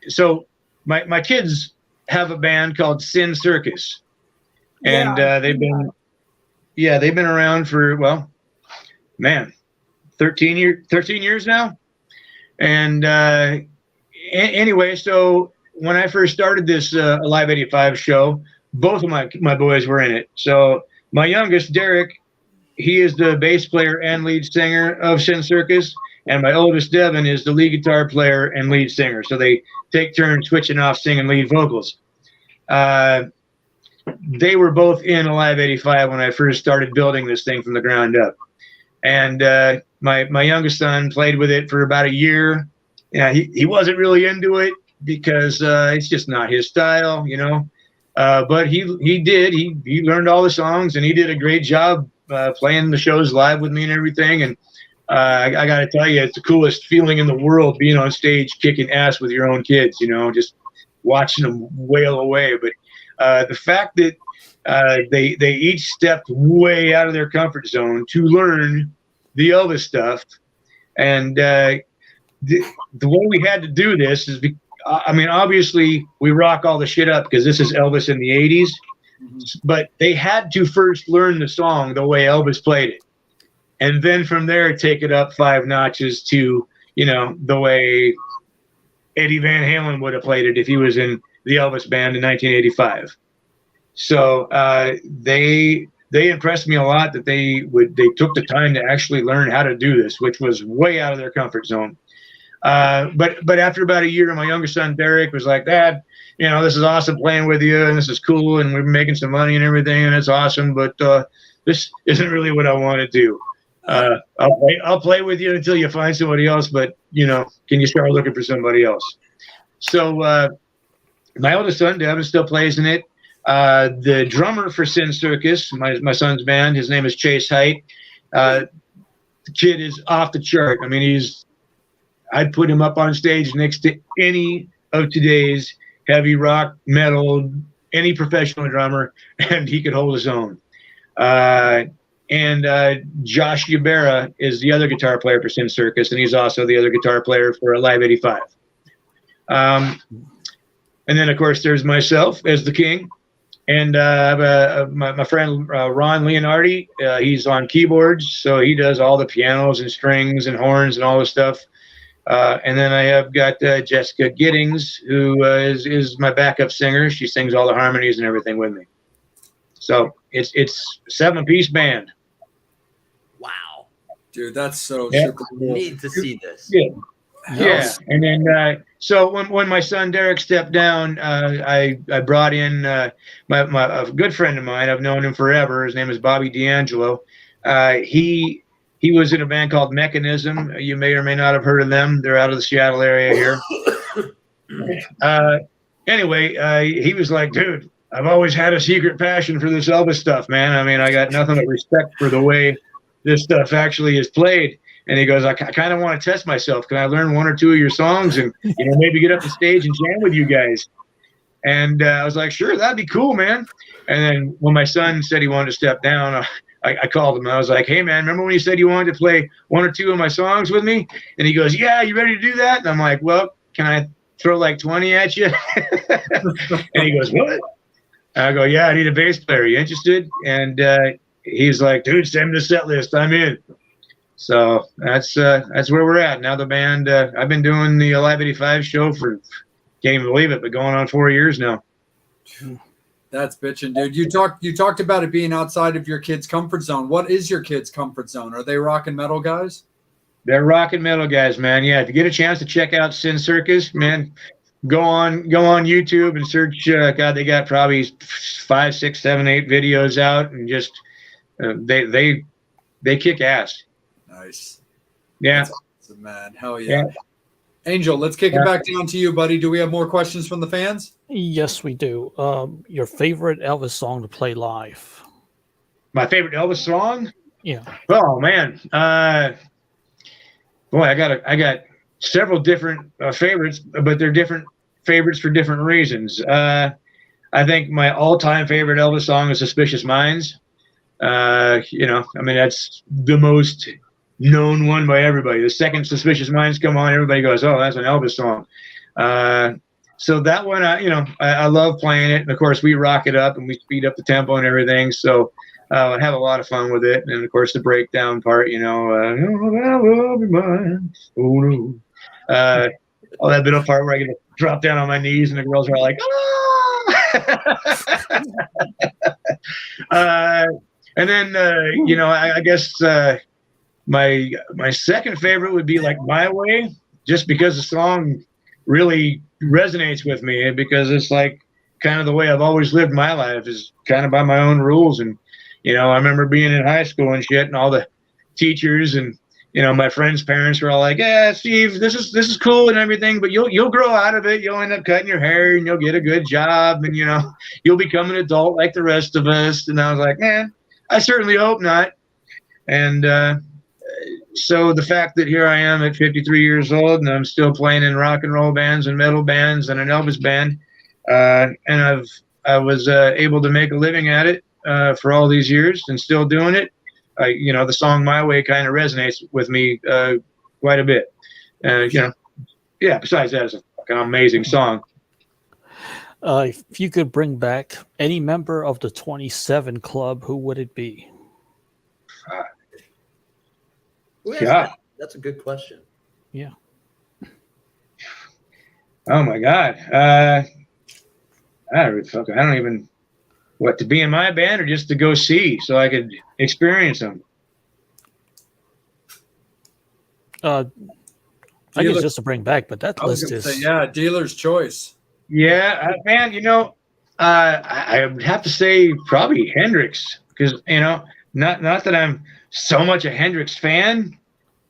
so my kids have a band called Sin Circus. And they've been around for, 13 years now. And anyway, so when I first started this Alive 85 show, both of my boys were in it. So my youngest, Derek, he is the bass player and lead singer of Sin Circus, and my oldest, Devin, is the lead guitar player and lead singer. So they take turns switching off singing lead vocals. They were both in Alive 85 when I first started building this thing from the ground up. And my youngest son played with it for about a year. Yeah, he wasn't really into it because it's just not his style, but he learned all the songs and he did a great job playing the shows live with me and everything. And I got to tell you, it's the coolest feeling in the world being on stage kicking ass with your own kids, just watching them wail away. But the fact that they each stepped way out of their comfort zone to learn the Elvis stuff, and the way we had to do this is obviously we rock all the shit up because this is Elvis in the 80s, but they had to first learn the song the way Elvis played it. And then from there, take it up 5 notches to, the way Eddie Van Halen would have played it if he was in the Elvis band in 1985. So they impressed me a lot that they took the time to actually learn how to do this, which was way out of their comfort zone. But after about a year, my younger son, Derek, was like, "Dad, this is awesome playing with you and this is cool and we're making some money and everything and it's awesome, but this isn't really what I want to do. I'll play with you until you find somebody else, but can you start looking for somebody else?" So my oldest son, Devin, still plays in it. The drummer for Sin Circus, my son's band, his name is Chase Height. The kid is off the chart. I'd put him up on stage next to any of today's heavy rock, metal, any professional drummer, and he could hold his own. and Josh Yubera is the other guitar player for Sin Circus, and he's also the other guitar player for Live 85. And then, of course, there's myself as the king, and my friend Ron Leonardi. He's on keyboards, so he does all the pianos and strings and horns and all this stuff. And then I have got Jessica Giddings, who is my backup singer. She sings all the harmonies and everything with me. So it's a 7-piece band. Wow. Dude, that's so Yeah. super cool. Need to see this. Yeah. Yeah, and then so when my son Derek stepped down, I brought in my a good friend of mine. I've known him forever. His name is Bobby D'Angelo. He was in a band called Mechanism. You may or may not have heard of them. They're out of the Seattle area here. Anyway, he was like, dude, I've always had a secret passion for this Elvis stuff, man. I mean, I got nothing but respect for the way this stuff actually is played. And he goes, I kind of want to test myself. Can I learn 1 or 2 of your songs and maybe get up the stage and jam with you guys? And I was like, sure, that'd be cool, man. And then when my son said he wanted to step down, I called him. I was like, hey, man, remember when you said you wanted to play 1 or 2 of my songs with me? And he goes, yeah, you ready to do that? And I'm like, well, can I throw like 20 at you? And he goes, what? I go, yeah, I need a bass player. You interested? And he's like, dude, send me the set list. I'm in. So that's where we're at now. The band, I've been doing the Live 85 show for, can't even believe it, but going on 4 years now. That's bitching, dude. You talked about it being outside of your kids' comfort zone. What is your kids' comfort zone? Are they rock and metal guys? They're rock and metal guys, man. Yeah, if you get a chance to check out Sin Circus, man, go on YouTube and search. God, they got probably 5, 6, 7, 8 videos out, and just they kick ass. Nice. Yeah. That's awesome, man. Hell yeah. Angel, let's kick it back down to you, buddy. Do we have more questions from the fans? Yes, we do. Your favorite Elvis song to play live? My favorite Elvis song? Yeah. Oh man, boy, I got several different favorites, but they're different favorites for different reasons. I think my all-time favorite Elvis song is "Suspicious Minds." I mean, that's the most known one by everybody. The second "Suspicious Minds" come on, everybody goes, "Oh, that's an Elvis song." So that one, I love playing it, and of course we rock it up and we speed up the tempo and everything. So I have a lot of fun with it, and of course the breakdown part, "Oh, that will be mine." Oh no, all that middle part where I get to drop down on my knees and the girls are like, "Ah!" And then I guess my second favorite would be like "My Way," just because the song really resonates with me, because it's like kind of the way I've always lived my life, is kind of by my own rules. And I remember being in high school and shit, and all the teachers and my friends' parents were all like, "Yeah, Steve, this is cool and everything, but you'll grow out of it. You'll end up cutting your hair and you'll get a good job, and you'll become an adult like the rest of us." And I was like, "Man, I certainly hope not." And so the fact that here I am at 53 years old and I'm still playing in rock and roll bands and metal bands and an Elvis band, and I was able to make a living at it for all these years and still doing it. The song "My Way" kind of resonates with me quite a bit. Besides that, it's a fucking amazing song. If you could bring back any member of the 27 Club, who would it be? Yeah. That's a good question. Yeah. Oh my God. I don't even, to be in my band or just to go see so I could experience them? I guess just to bring back, but that list is dealer's choice. Yeah, man. I would have to say probably Hendrix, because not that I'm so much a Hendrix fan,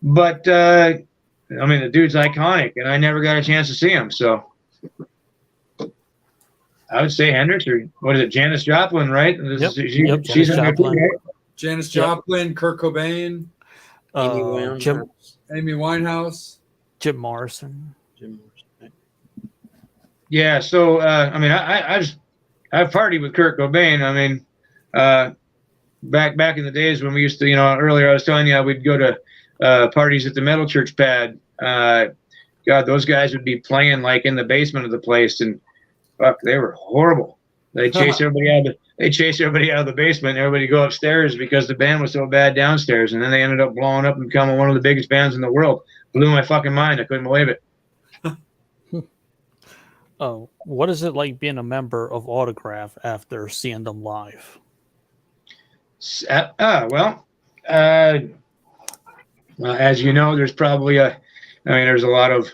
but I mean the dude's iconic, and I never got a chance to see him, so I would say Hendrix, or what is it, Janis Joplin, right? Yep. She's in Joplin. right? Janis Joplin, Kurt Cobain, Amy Winehouse, Jim Morrison. Yeah, so I mean, I've partied with Kurt Cobain. I mean, back in the days when we used to, earlier I was telling you we'd go to parties at the Metal Church pad. God, those guys would be playing like in the basement of the place, and fuck, they were horrible. They chase everybody out. They chase everybody out of the basement. And everybody go upstairs because the band was so bad downstairs, and then they ended up blowing up and becoming one of the biggest bands in the world. Blew my fucking mind. I couldn't believe it. Oh, what is it like being a member of Autograph after seeing them live? Well, as you know, there's probably there's a lot of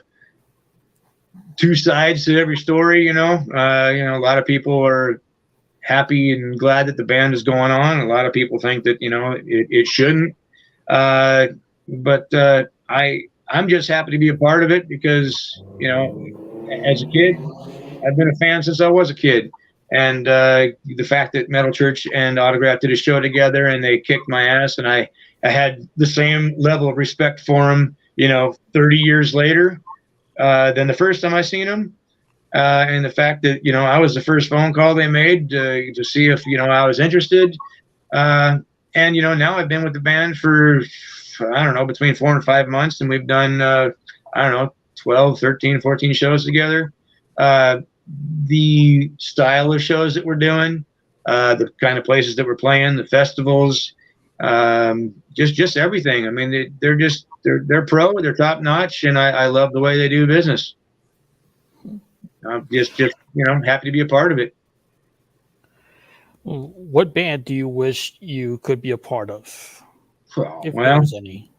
two sides to every story. A lot of people are happy and glad that the band is going on. A lot of people think that it shouldn't. But I'm just happy to be a part of it because as a kid, I've been a fan since I was a kid. And the fact that Metal Church and Autograph did a show together and they kicked my ass, and I had the same level of respect for them, 30 years later than the first time I seen them. And the fact that, I was the first phone call they made to see if, I was interested. And, now I've been with the band for, I don't know, between 4 and 5 months, and we've done, 12, 13, 14 shows together. The style of shows that we're doing, the kind of places that we're playing, the festivals, just everything. I mean, they're pro, they're top notch, and I love the way they do business. I'm just happy to be a part of it. What band do you wish you could be a part of? If Well, there's any.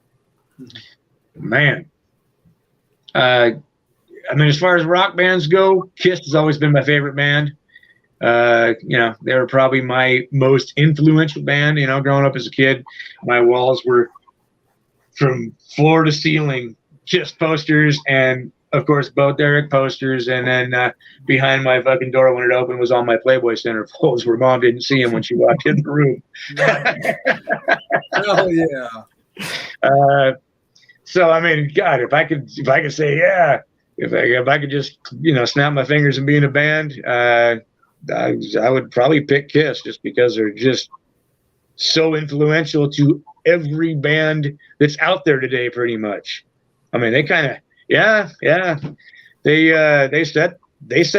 Man. As far as rock bands go, Kiss has always been my favorite band. They were probably my most influential band, growing up as a kid. My walls were from floor to ceiling, Kiss posters, and of course, both Derek posters. And then behind my fucking door when it opened was all my Playboy centerfolds where Mom didn't see them when she walked in the room. Oh, yeah. So, God, if I could say, yeah, if I could just, snap my fingers and be in a band, I would probably pick Kiss just because they're just so influential to every band that's out there today, pretty much. They kind of, yeah. They set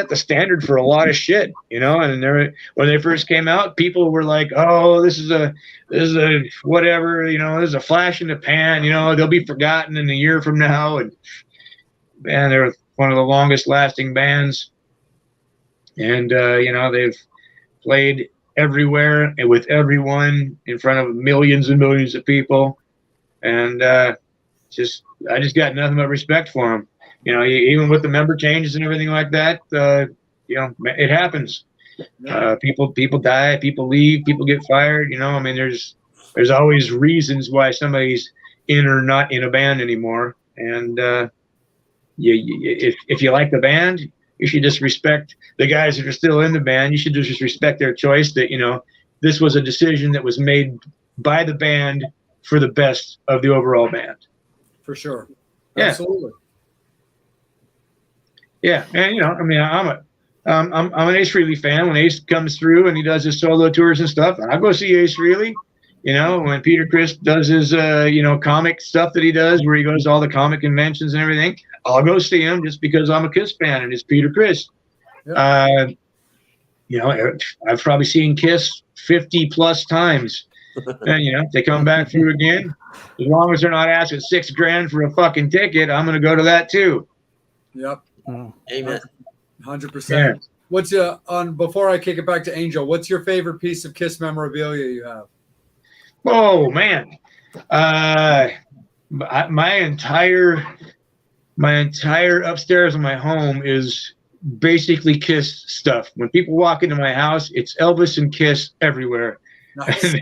the standard for a lot of shit, and when they first came out, people were like, oh, this is a whatever, this is a flash in the pan, they'll be forgotten in a year from now. And man, they're one of the longest lasting bands. And, they've played everywhere and with everyone in front of millions and millions of people. And I just got nothing but respect for them. Even with the member changes and everything like that, it happens. People die, people leave, people get fired. There's always reasons why somebody's in or not in a band anymore. And if you like the band, you should just respect the guys that are still in the band. You should just respect their choice that, this was a decision that was made by the band for the best of the overall band. For sure. Yeah. Absolutely. Yeah. And, I'm an Ace Frehley fan. When Ace comes through and he does his solo tours and stuff, I'll go see Ace Frehley. When Peter Criss does his, comic stuff that he does, where he goes to all the comic conventions and everything, I'll go see him just because I'm a Kiss fan and it's Peter Criss. Yep. I've probably seen Kiss 50 plus times. And, if they come back through again, as long as they're not asking $6,000 for a fucking ticket, I'm going to go to that too. Yep. Amen. 100%. Yeah. What's before I kick it back to Angel, what's your favorite piece of Kiss memorabilia you have? Oh man. My entire upstairs in my home is basically Kiss stuff. When people walk into my house, it's Elvis and Kiss everywhere. Nice.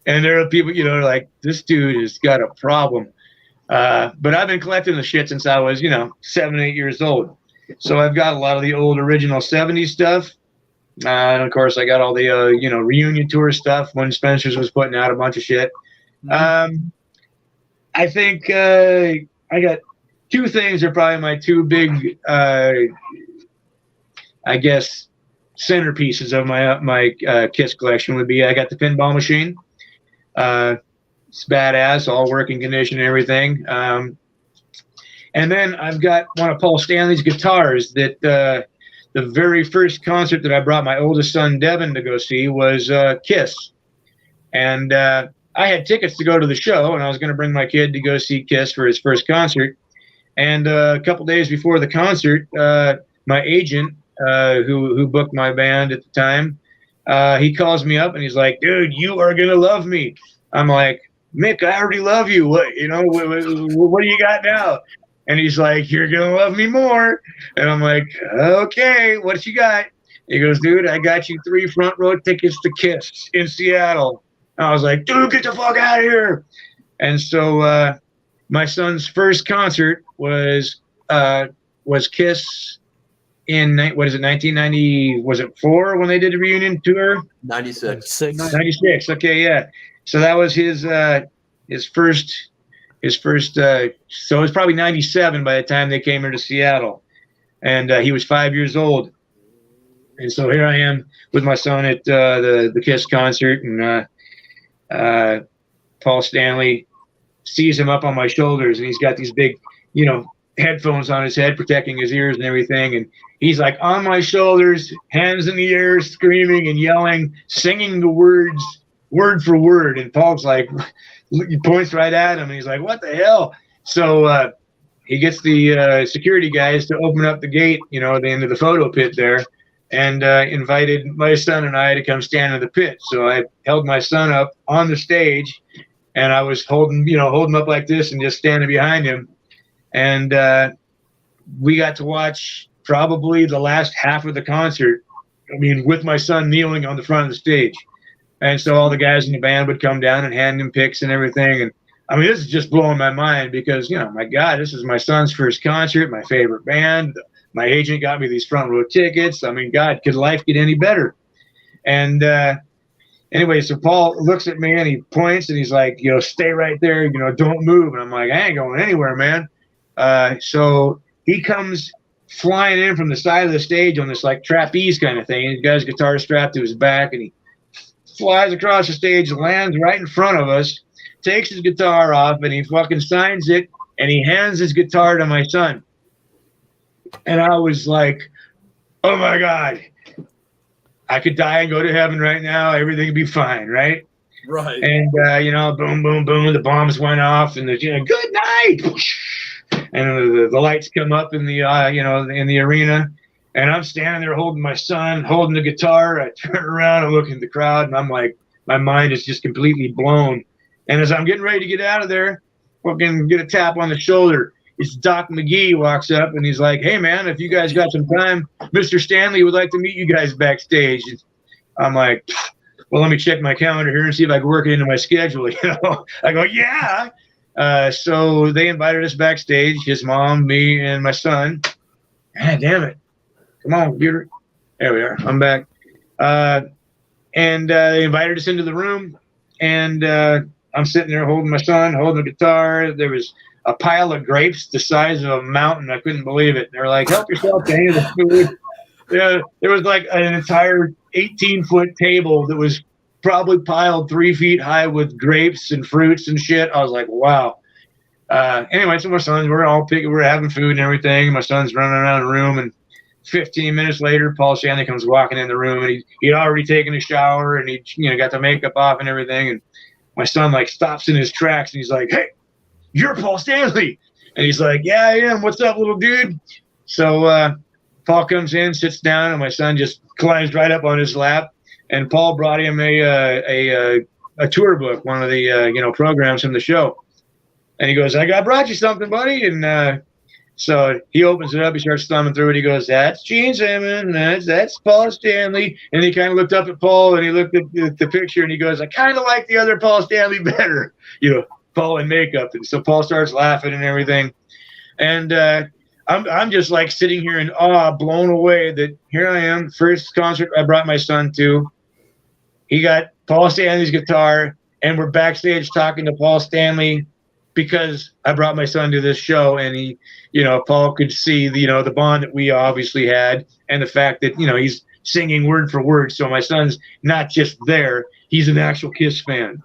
And there are people, like, this dude has got a problem. But I've been collecting the shit since I was, 7, 8 years old. So I've got a lot of the old original 70s stuff. And of course, I got all the, reunion tour stuff when Spencer's was putting out a bunch of shit. Mm-hmm. I think I got two things are probably my two big, centerpieces of my Kiss collection would be I got the pinball machine. It's badass, all working condition and everything. And then I've got one of Paul Stanley's guitars that the very first concert that I brought my oldest son, Devin, to go see was Kiss. And I had tickets to go to the show, and I was going to bring my kid to go see Kiss for his first concert. And a couple days before the concert, my agent, who booked my band at the time, he calls me up and he's like, "Dude, you are going to love me." I'm like, "Mick, I already love you. What do you got now?" And he's like, "You're going to love me more." And I'm like, "Okay, what you got?" He goes, "Dude, I got you 3 front row tickets to Kiss in Seattle." And I was like, "Dude, get the fuck out of here." And so my son's first concert was Kiss in, 1990, was it 4 when they did the reunion tour? 96. 96. Okay, yeah. So that was his first. So it was probably 97 by the time they came here to Seattle, and he was 5 years old. And so here I am with my son at the Kiss concert, and Paul Stanley sees him up on my shoulders, and he's got these big, headphones on his head protecting his ears and everything, and he's like on my shoulders, hands in the air, screaming and yelling, singing the words word for word. And Paul's like, he points right at him, and he's like, "What the hell?" So he gets the security guys to open up the gate, at the end of the photo pit there, and invited my son and I to come stand in the pit. So I held my son up on the stage, and I was holding him up like this and just standing behind him. And we got to watch probably the last half of the concert, with my son kneeling on the front of the stage. And so all the guys in the band would come down and hand him picks and everything. And this is just blowing my mind because, my God, this is my son's first concert, my favorite band. My agent got me these front row tickets. God, could life get any better? And anyway, so Paul looks at me and he points and he's like, "Stay right there, don't move." And I'm like, "I ain't going anywhere, man." So he comes flying in from the side of the stage on this like trapeze kind of thing. He's got his guitar strapped to his back, and he flies across the stage, lands right in front of us, takes his guitar off, and he fucking signs it, and he hands his guitar to my son. And I was like, "Oh my God, I could die and go to heaven right now. Everything would be fine, right?" Right. And boom, boom, boom, the bombs went off, and the good night, and the lights come up in the in the arena, and I'm standing there holding my son, holding the guitar. I turn around and look at the crowd, and I'm like, my mind is just completely blown. And as I'm getting ready to get out of there, fucking get a tap on the shoulder. It's Doc McGee walks up, and he's like, "Hey man, if you guys got some time, Mr. Stanley would like to meet you guys backstage." And I'm like, "Well, let me check my calendar here and see if I can work it into my schedule." I go, "Yeah." So they invited us backstage, his mom, me, and my son. God damn it. Come on, computer. There we are. I'm back. And they invited us into the room, and I'm sitting there holding my son, holding the guitar. There was a pile of grapes the size of a mountain. I couldn't believe it. They were like, "Help yourself to any of the food." Yeah, there was like an entire 18-foot table that was probably piled 3 feet high with grapes and fruits and shit. I was like, wow. Anyway, so my sons, we're having food and everything. My son's running around the room, and 15 minutes later, Paul Stanley comes walking in the room, and he'd already taken a shower, and he got the makeup off and everything. And my son like stops in his tracks, and he's like, "Hey, you're Paul Stanley." And he's like, "Yeah, I am. What's up, little dude?" So Paul comes in, sits down, and my son just climbs right up on his lap. And Paul brought him a tour book, one of the programs from the show. And he goes, I brought you something, buddy. And so he opens it up, he starts thumbing through it. He goes, "That's Gene Simmons, that's Paul Stanley." And he kind of looked up at Paul, and he looked at the picture, and he goes, "I kind of like the other Paul Stanley better." Paul in makeup. And so Paul starts laughing and everything. And I'm just like sitting here in awe, blown away that here I am, first concert I brought my son to. He got Paul Stanley's guitar, and we're backstage talking to Paul Stanley because I brought my son to this show, and Paul could see the bond that we obviously had, and the fact that he's singing word for word. So my son's not just there; he's an actual Kiss fan.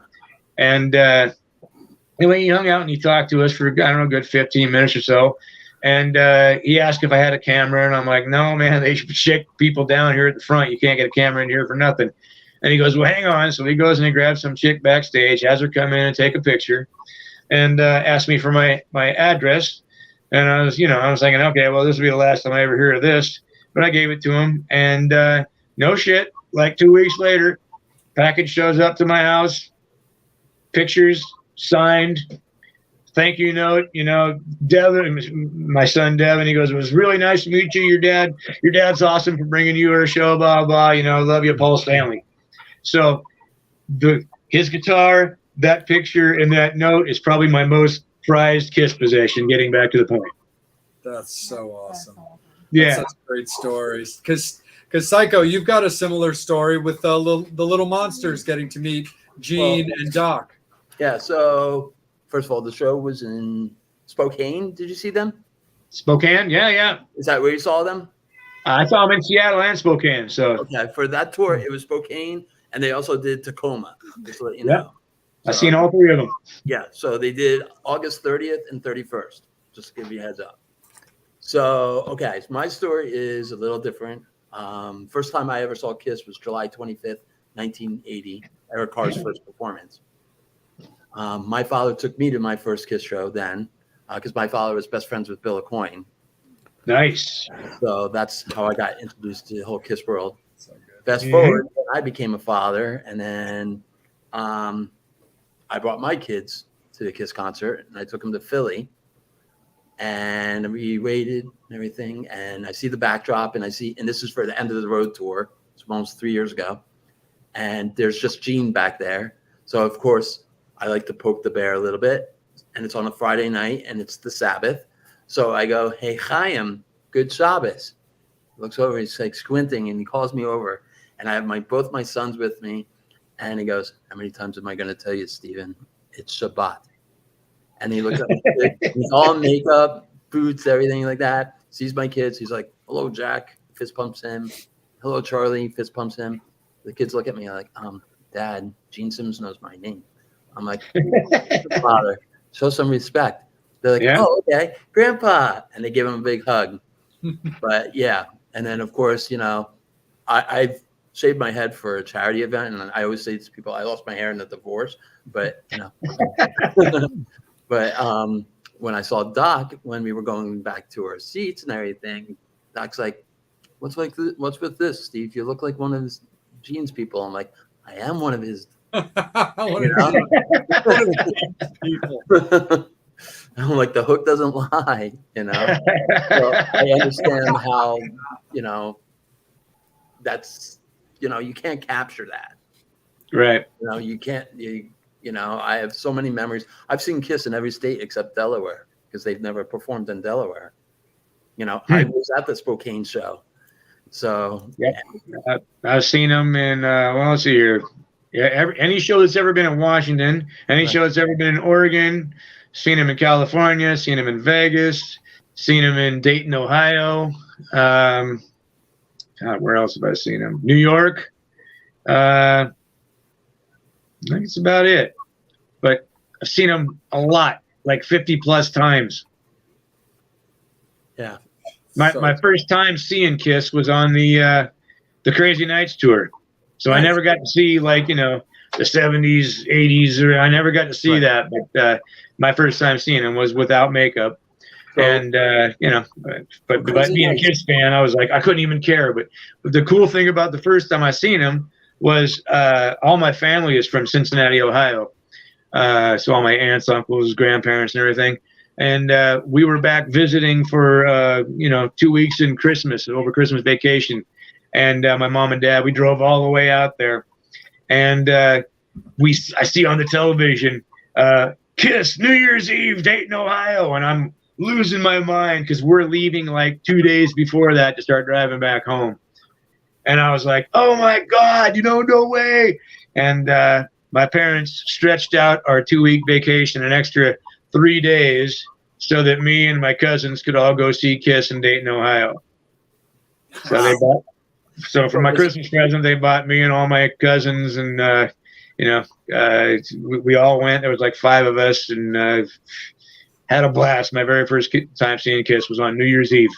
And anyway, he hung out and he talked to us for, I don't know, a good 15 minutes or so. And he asked if I had a camera, and I'm like, no, man, they should check people down here at the front. You can't get a camera in here for nothing. And he goes, well, hang on. So he goes and he grabs some chick backstage, has her come in and take a picture, and asked me for my address. And I was thinking, okay, well, this will be the last time I ever hear of this. But I gave it to him, and no shit, like 2 weeks later, package shows up to my house, pictures, signed, thank you note, Devin, my son Devin, he goes, it was really nice to meet you. Your dad's awesome for bringing you our show, blah, blah, love you, Paul Stanley. So his guitar, that picture, and that note is probably my most prized Kiss possession, getting back to the point. That's so awesome. Yeah. That's great stories. Because Psycho, you've got a similar story with the Little Monsters getting to meet Gene and Doc. Yeah, so first of all, the show was in Spokane. Did you see them? Spokane? Yeah. Is that where you saw them? I saw them in Seattle and Spokane. So okay, for that tour, it was Spokane, and they also did Tacoma, just to let you know. I've seen all three of them. Yeah, so they did August 30th and 31st, just to give you a heads up. So, okay, so my story is a little different. First time I ever saw Kiss was July 25th, 1980, Eric Carr's first performance. My father took me to my first Kiss show then, because my father was best friends with Bill Aucoin. Nice. So that's how I got introduced to the whole Kiss world. So good. Fast forward, I became a father, and then I brought my kids to the Kiss concert, and I took them to Philly, and we waited and everything, and I see the backdrop, and this is for the end of the road tour. It's almost 3 years ago, and there's just Gene back there. So of course, I like to poke the bear a little bit, and it's on a Friday night, and it's the Sabbath. So I go, hey, Chaim, good Shabbos. He looks over, he's like squinting, and he calls me over, and I have both my sons with me, and he goes, how many times am I going to tell you, Steven? It's Shabbat. And he looks at me, he's all in makeup, boots, everything like that, sees my kids, he's like, hello, Jack, fist pumps him. Hello, Charlie, fist pumps him. The kids look at me like, Dad, Gene Simmons knows my name. I'm like, Father, show some respect. They're like, oh, okay, Grandpa. And they give him a big hug. But yeah. And then, of course, I've shaved my head for a charity event. And I always say to people, I lost my hair in the divorce. But, but when I saw Doc, when we were going back to our seats and everything, Doc's like, what's with this, Steve? You look like one of his Gene's people. I'm like, I am one of his. I'm like, the hook doesn't lie, So I understand how, that's, you can't capture that. Right. You can't, I have so many memories. I've seen Kiss in every state except Delaware because they've never performed in Delaware. I was at the Spokane show. So I've seen them in, let's see here. Yeah, any show that's ever been in Washington, any show that's ever been in Oregon, seen him in California, seen him in Vegas, seen him in Dayton, Ohio. God, where else have I seen him? New York. I think it's about it. But I've seen him a lot, like 50 plus times. Yeah. My first time seeing Kiss was on the Crazy Nights tour. So I never got to see the 70s, 80s, or I never got to see that. But my first time seeing him was without makeup. So, and, but being a Kiss fan, I was like, I couldn't even care. But the cool thing about the first time I seen him was all my family is from Cincinnati, Ohio. So all my aunts, uncles, grandparents, and everything. And we were back visiting for, 2 weeks in Christmas, over Christmas vacation. And my mom and dad, we drove all the way out there. And I see on the television, Kiss, New Year's Eve, Dayton, Ohio. And I'm losing my mind because we're leaving like 2 days before that to start driving back home. And I was like, oh, my God, no way. And my parents stretched out our 2-week vacation an extra 3 days so that me and my cousins could all go see Kiss in Dayton, Ohio. So for my Christmas present, they bought me and all my cousins and We all went. There was like 5 of us, and had a blast. My very first time seeing Kiss was on New Year's Eve.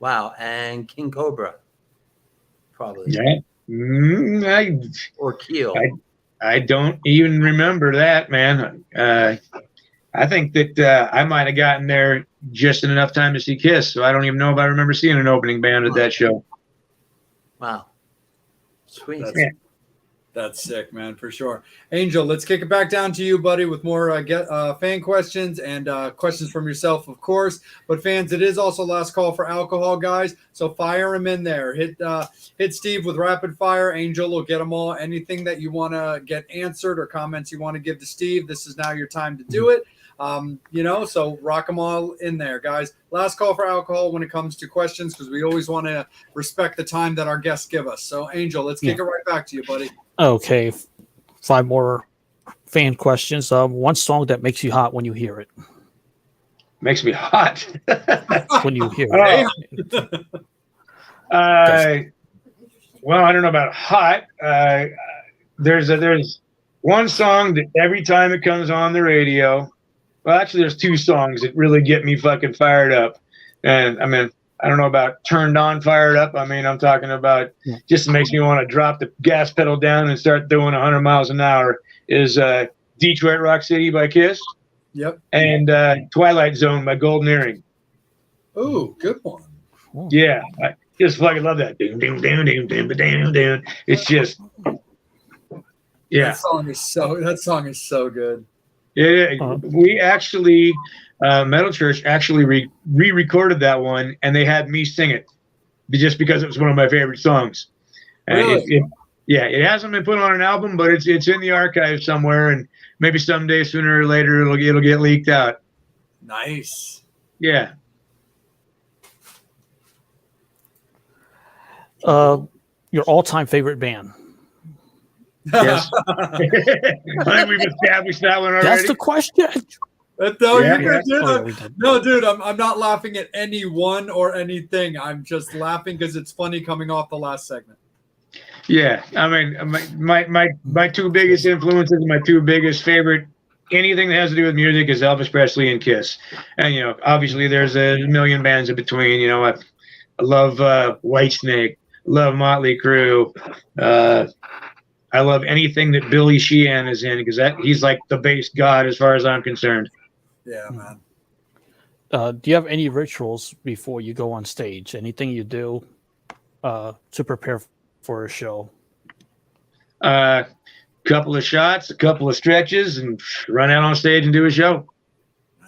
Wow. And King Cobra, probably. Yeah. Or Keel. I don't even remember that, man. I think that I might have gotten there just in enough time to see Kiss, so I don't even know if I remember seeing an opening band at that show. Wow. Sweet. That's sick, man, for sure. Angel, let's kick it back down to you, buddy, with more fan questions and questions from yourself, of course. But fans, it is also last call for alcohol, guys. So fire them in there. Hit Steve with rapid fire. Angel will get them all. Anything that you want to get answered or comments you want to give to Steve, this is now your time to do it. So rock them all in there, guys. Last call for alcohol when it comes to questions, because we always want to respect the time that our guests give us. So, Angel, let's kick it right back to you, buddy. Okay, 5 more fan questions. One song that makes you hot when you hear it. Makes me hot when you hear it. Well, I don't know about hot. There's one song that every time it comes on the radio. Well, actually, there's 2 songs that really get me fucking fired up. And I mean, I don't know about turned on, fired up. I mean, I'm talking about just makes me want to drop the gas pedal down and start doing 100 miles an hour. Is Detroit Rock City by Kiss. Yep. And Twilight Zone by Golden Earring. Ooh, good one. Yeah, I just fucking love that. It's just, yeah. That song is so good. Yeah, we actually, Metal Church actually re-recorded that one, and they had me sing it, just because it was one of my favorite songs. Really? It hasn't been put on an album, but it's in the archive somewhere, and maybe someday, sooner or later, it'll get leaked out. Nice. Yeah. Your all-time favorite band. Yes. I think we've established that one already. That's the question. No, dude, I'm not laughing at anyone or anything. I'm just laughing because it's funny coming off the last segment. Yeah, I mean, my 2 biggest influences, my 2 biggest favorite, anything that has to do with music is Elvis Presley and Kiss. And obviously there's a million bands in between. I love Whitesnake, love Motley Crue. I love anything that Billy Sheehan is in, because he's like the bass god as far as I'm concerned. Yeah, man. Do you have any rituals before you go on stage? Anything you do to prepare for a show? Couple of shots, a couple of stretches, and run out on stage and do a show.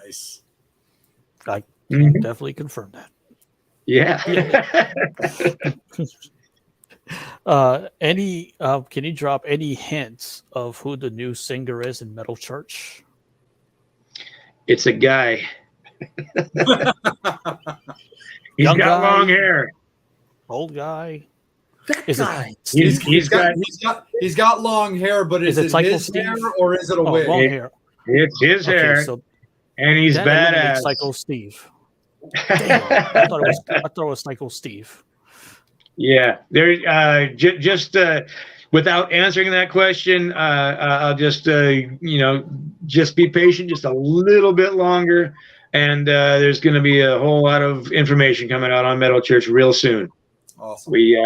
Nice. I can definitely confirm that. Yeah. Can you drop any hints of who the new singer is in Metal Church? It's a guy. He's got long hair. Old guy. He's got long hair, but is it his hair or is it a wig? Long hair. It's his hair, and he's badass. Psycho Steve. Damn, I thought it was Psycho Steve. Yeah, there. Just without answering that question, I'll just just be patient, just a little bit longer, and there's going to be a whole lot of information coming out on Metal Church real soon. Awesome. We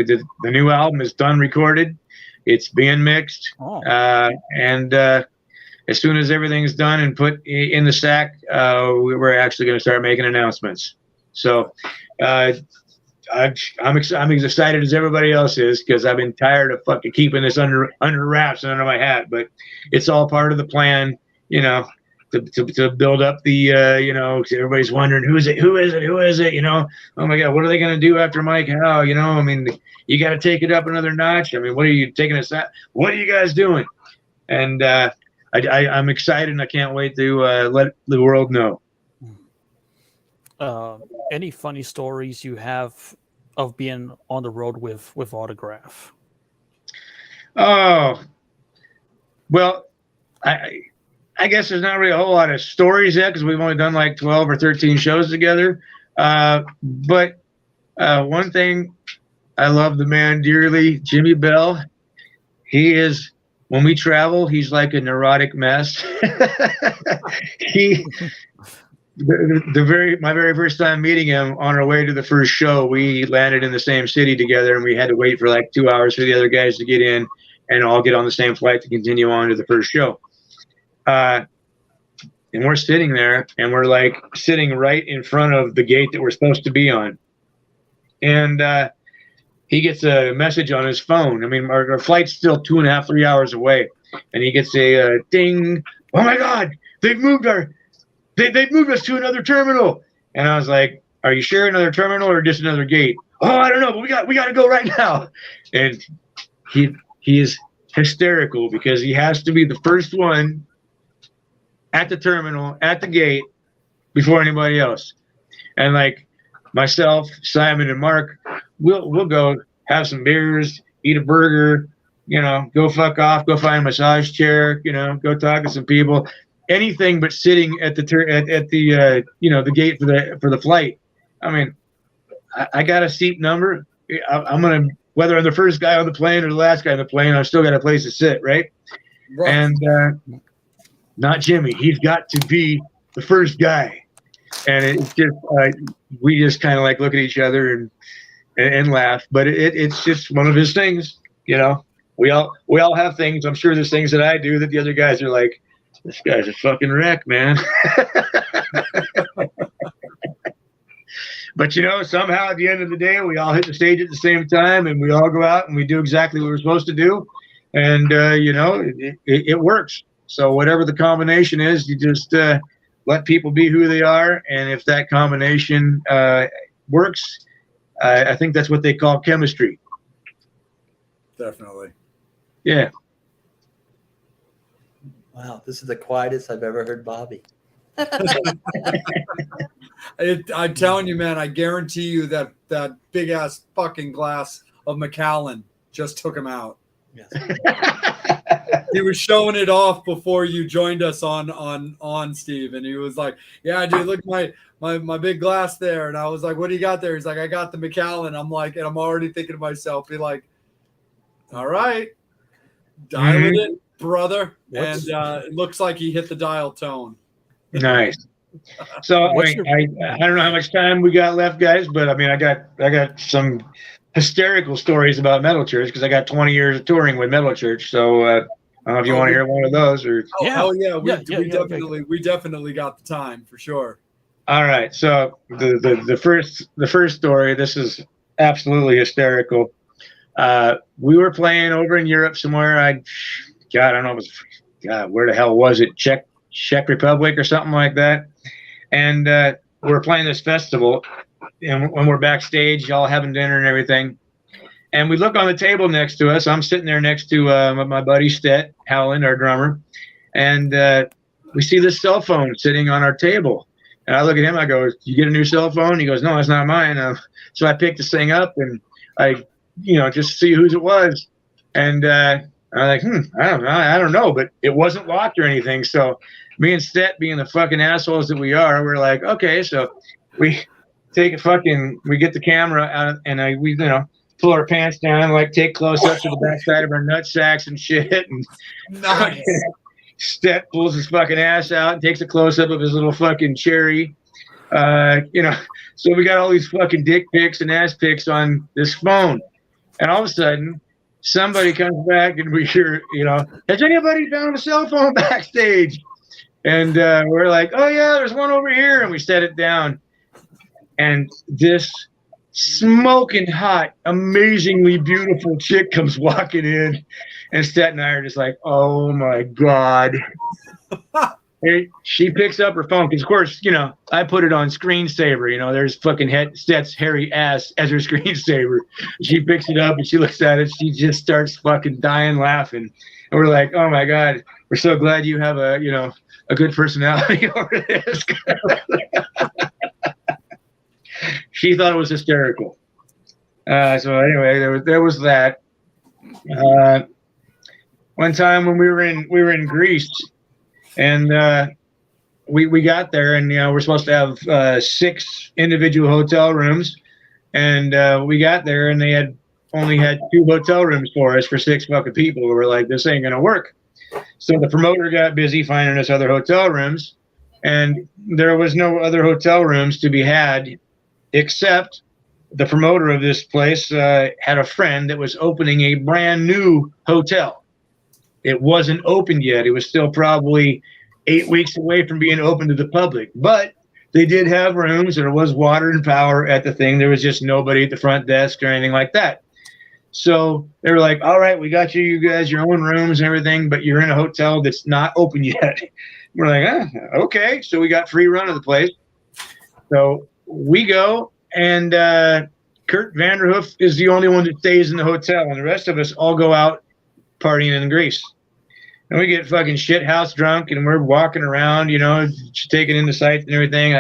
did the new album is done, recorded, it's being mixed, and as soon as everything's done and put in the sack, we're actually going to start making announcements. So. I'm as excited as everybody else is, because I've been tired of fucking keeping this under wraps and under my hat. But it's all part of the plan, to build up the, everybody's wondering who is it? Oh my God, what are they going to do after Mike Howe? I mean, you got to take it up another notch. I mean, what are you taking us at? What are you guys doing? And I'm excited, and I can't wait to let the world know. Any funny stories you have of being on the road with Autograph? Oh, well, I guess there's not really a whole lot of stories yet, because we've only done like 12 or 13 shows together. But one thing, I love the man dearly, Jimmy Bell. He is when we travel, he's like a neurotic mess. He, my very first time meeting him, on our way to the first show, we landed in the same city together, and we had to wait for like 2 hours for the other guys to get in and all get on the same flight to continue on to the first show. And we're sitting there, and we're like sitting right in front of the gate that we're supposed to be on. And he gets a message on his phone. I mean, our flight's still 2.5, 3 hours away. And he gets a ding. Oh my God, they've moved they've moved us to another terminal. And I was like, are you sure another terminal or just another gate? Oh, I don't know, but we got to go right now. And he is hysterical because he has to be the first one at the terminal, at the gate, before anybody else. And like myself, Simon, and Mark, we'll go have some beers, eat a burger, go fuck off, go find a massage chair, go talk to some people, anything but sitting at the the gate for the flight. I mean, I got a seat number. I'm gonna, whether I'm the first guy on the plane or the last guy on the plane, I've still got a place to sit, right? And not Jimmy. He's got to be the first guy. And it's just we just kind of like look at each other and laugh. But it's just one of his things, We all have things. I'm sure there's things that I do that the other guys are like, this guy's a fucking wreck, man. But somehow at the end of the day, we all hit the stage at the same time, and we all go out and we do exactly what we're supposed to do, and it works. So whatever the combination is, you just let people be who they are, and if that combination works, I think that's what they call chemistry. Definitely. Yeah. Wow, this is the quietest I've ever heard Bobby. I'm telling you, man, I guarantee you that big ass fucking glass of Macallan just took him out. Yes. He was showing it off before you joined us on Steve, and he was like, "Yeah, dude, look at my big glass there." And I was like, "What do you got there?" He's like, "I got the Macallan." I'm like, and I'm already thinking to myself, be like, "All right, dial it in, brother." And it looks like he hit the dial tone. Nice. So I don't know how much time we got left, guys, but I mean, I got some hysterical stories about Metal Church because I got 20 years of touring with Metal Church. So I don't know if you want to hear one of those or. Oh yeah, we definitely got the time for sure. All right, so the first story. This is absolutely hysterical. We were playing over in Europe somewhere. I don't know. Where the hell was it? Czech Republic or something like that. And we were playing this festival, and when we're backstage, all having dinner and everything, and we look on the table next to us. I'm sitting there next to my buddy Stet Howland, our drummer, and we see this cell phone sitting on our table. And I look at him. I go, "You get a new cell phone?" He goes, "No, it's not mine." So I picked this thing up, and I, just to see whose it was, and I'm like, I don't know, but it wasn't locked or anything. So me and Stet, being the fucking assholes that we are, we're like, okay, so we take we get the camera out, and we pull our pants down, like take close-ups to the backside of our nut sacks and shit. And Nice. Stet pulls his fucking ass out and takes a close-up of his little fucking cherry. So we got all these fucking dick pics and ass pics on this phone. And all of a sudden, somebody comes back and we hear, has anybody found a cell phone backstage? And we're like, oh, yeah, there's one over here. And we set it down. And this smoking hot, amazingly beautiful chick comes walking in. And Stet and I are just like, oh, my God. And she picks up her phone because, of course, I put it on screensaver. There's fucking Stet's hairy ass as her screensaver. She picks it up and she looks at it. She just starts fucking dying laughing. And we're like, oh, my God, we're so glad you have a good personality over this. She thought it was hysterical. So anyway, there was that. One time when we were in Greece, and we got there, and we're supposed to have 6 individual hotel rooms, and we got there, and they had only had 2 hotel rooms for us for 6 fucking people. We were like, this ain't gonna work. So the promoter got busy finding us other hotel rooms, and there was no other hotel rooms to be had except the promoter of this place had a friend that was opening a brand new hotel. It wasn't opened yet. It was still probably 8 weeks away from being open to the public, but they did have rooms. There was water and power at the thing. There was just nobody at the front desk or anything like that. So they were like, all right, we got you guys your own rooms and everything, but you're in a hotel that's not open yet. We're like, okay. So we got free run of the place. So we go, and Kurt Vanderhoof is the only one that stays in the hotel, and the rest of us all go out partying in Greece. And we get fucking shit house drunk, and we're walking around, you know, taking in the sights and everything.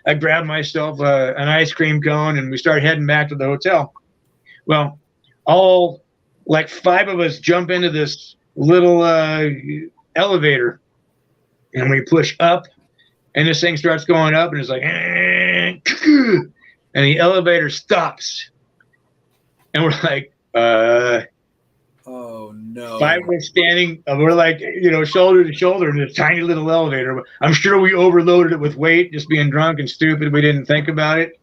I grab myself an ice cream cone, and we start heading back to the hotel. Well, all like 5 of us jump into this little elevator, and we push up, and this thing starts going up, and it's like, and the elevator stops, and we're like, oh no. 5 of us standing, we're like, you know, shoulder to shoulder in this tiny little elevator. I'm sure we overloaded it with weight, just being drunk and stupid. We didn't think about it.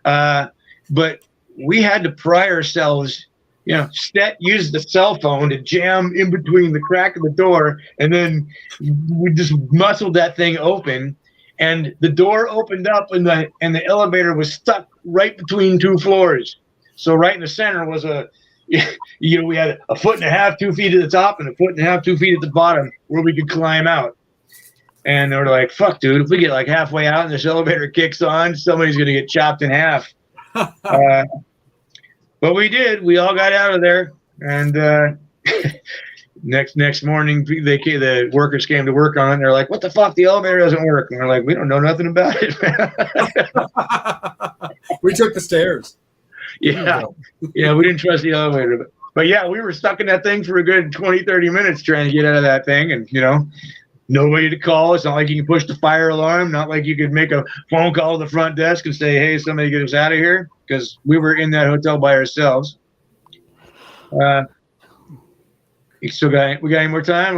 But we had to pry ourselves. You know, Stet used the cell phone to jam in between the crack of the door, and then we just muscled that thing open, and the door opened up, and the elevator was stuck right between 2 floors. So right in the center was you know, we had 1.5 feet, 2 feet at the top, and 1.5 feet, 2 feet at the bottom where we could climb out. And they were like, fuck, dude, if we get like halfway out and this elevator kicks on, somebody's going to get chopped in half. But we did. We all got out of there. And next morning, the workers came to work on it. And they're like, what the fuck? The elevator doesn't work. And we're like, we don't know nothing about it. We took the stairs. Yeah. Yeah, we didn't trust the elevator. But yeah, we were stuck in that thing for a good 20, 30 minutes trying to get out of that thing. And, you know, nobody to call. It's not like you can push the fire alarm. Not like you could make a phone call to the front desk and say, hey, somebody get us out of here. Because we were in that hotel by ourselves. We got any more time?